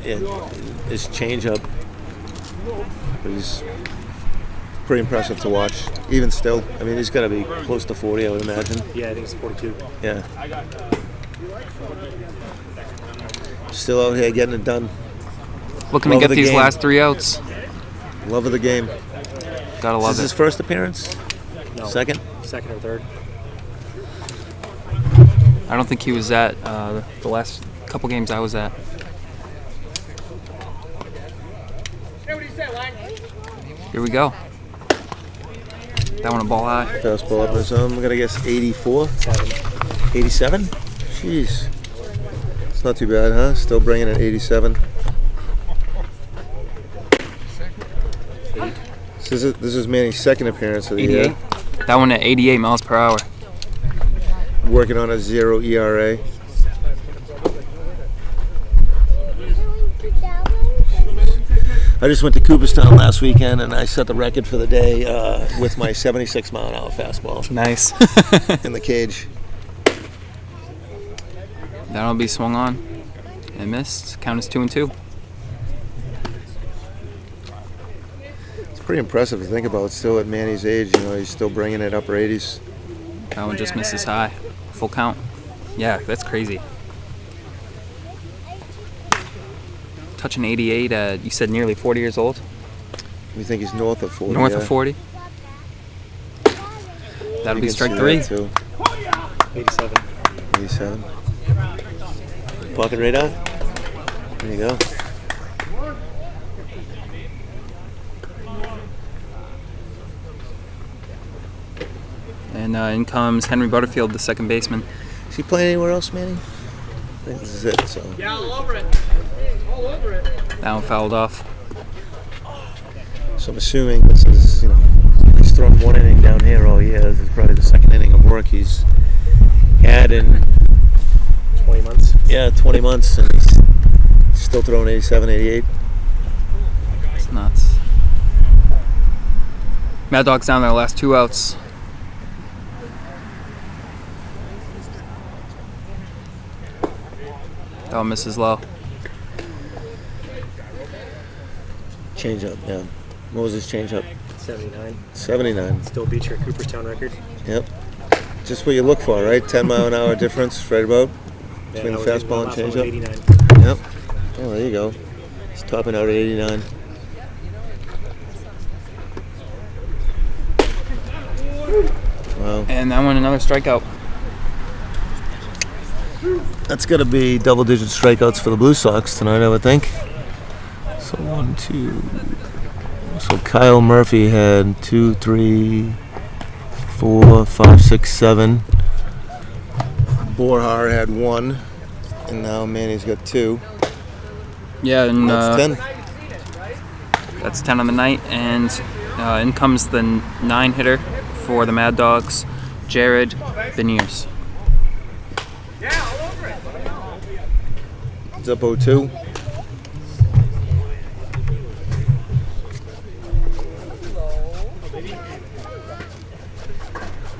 his changeup was pretty impressive to watch. Even still, I mean, he's got to be close to 40, I would imagine. Yeah, I think it's 42. Yeah. Still out here getting it done. Looking to get these last 3 outs. Love of the game. Gotta love it. Is this his first appearance? No. Second or third. I don't think he was at the last couple games I was at. Here we go. That one a ball high. Fastball up in his own. I'm going to guess 84. 87? Jeez. It's not too bad, huh? Still bringing it 87. This is Manny's second appearance of the 88. year. That one at 88 miles per hour. Working on a 0 ERA. I just went to Cooperstown last weekend and I set the record for the day with my 76 mile an hour fastball. Nice. In the cage. That'll be swung on and missed. Count is 2-2. It's pretty impressive to think about. Still at Manny's age, he's still bringing it upper 80s. That one just misses high. Full count. Yeah, that's crazy. Touching 88 at, you said nearly 40 years old? We think he's north of 40. North of 40? That'll be strike 3. 87. 87. Pocket radar. There you go. And in comes Henry Butterfield, the second baseman. Is he playing anywhere else, Manny? I think this is it. So. Yeah, all over it. All over it. That one fouled off. So I'm assuming this is, he's thrown one inning down here all year. This is probably the second inning of work he's had in 20 months. Yeah, 20 months, and he's still throwing 87, 88. It's nuts. Mad Dogs down their last 2 outs. That one misses low. Change up, yeah. What was his change up? 79. 79. Still beats your Cooperstown record. Yep. Just what you look for, right? 10 mile an hour difference, right about between the fastball and change up. 89. Yep. Oh, there you go. He's topping out at 89. Wow. And that one another strikeout. That's got to be double-digit strikeouts for the Blue Sox tonight, I would think. So 1, 2. So Kyle Murphy had 2, 3, 4, 5, 6, 7. Borjar had 1, and now Manny's got 2. Yeah, and That's 10. That's 10 on the night, and in comes the 9-hitter for the Mad Dogs, Jared Beniers. It's up 0-2.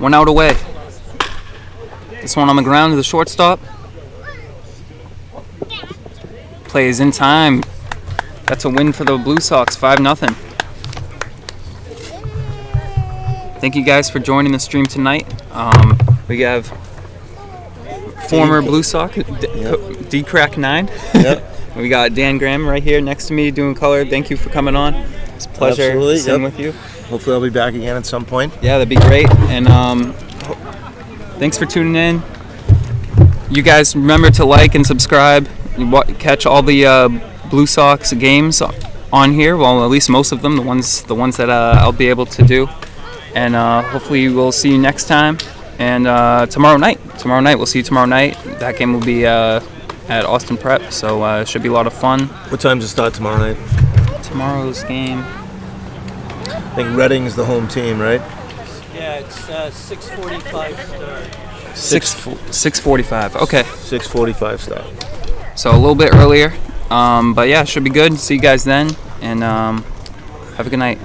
One out away. This one on the ground to the shortstop. plays in time. That's a win for the Blue Sox, 5-0. Thank you guys for joining the stream tonight. We have former Blue Sox, D-Crack9. Yep. We got Dan Graham right here next to me doing color. Thank you for coming on. It's a pleasure Absolutely, sitting yep. with you. Hopefully I'll be back again at some point. Yeah, that'd be great. And thanks for tuning in. You guys remember to like and subscribe. Catch all the Blue Sox games on here. Well, at least most of them, the ones that I'll be able to do. And hopefully we'll see you next time. And tomorrow night, we'll see you tomorrow night. That game will be at Austin Prep, so it should be a lot of fun. What time does it start tomorrow night? Tomorrow's game. I think Reading's the home team, right? Yeah, it's 6:45 start. 6:45. Okay. 6:45 start. So a little bit earlier. But yeah, it should be good. See you guys then, and have a good night.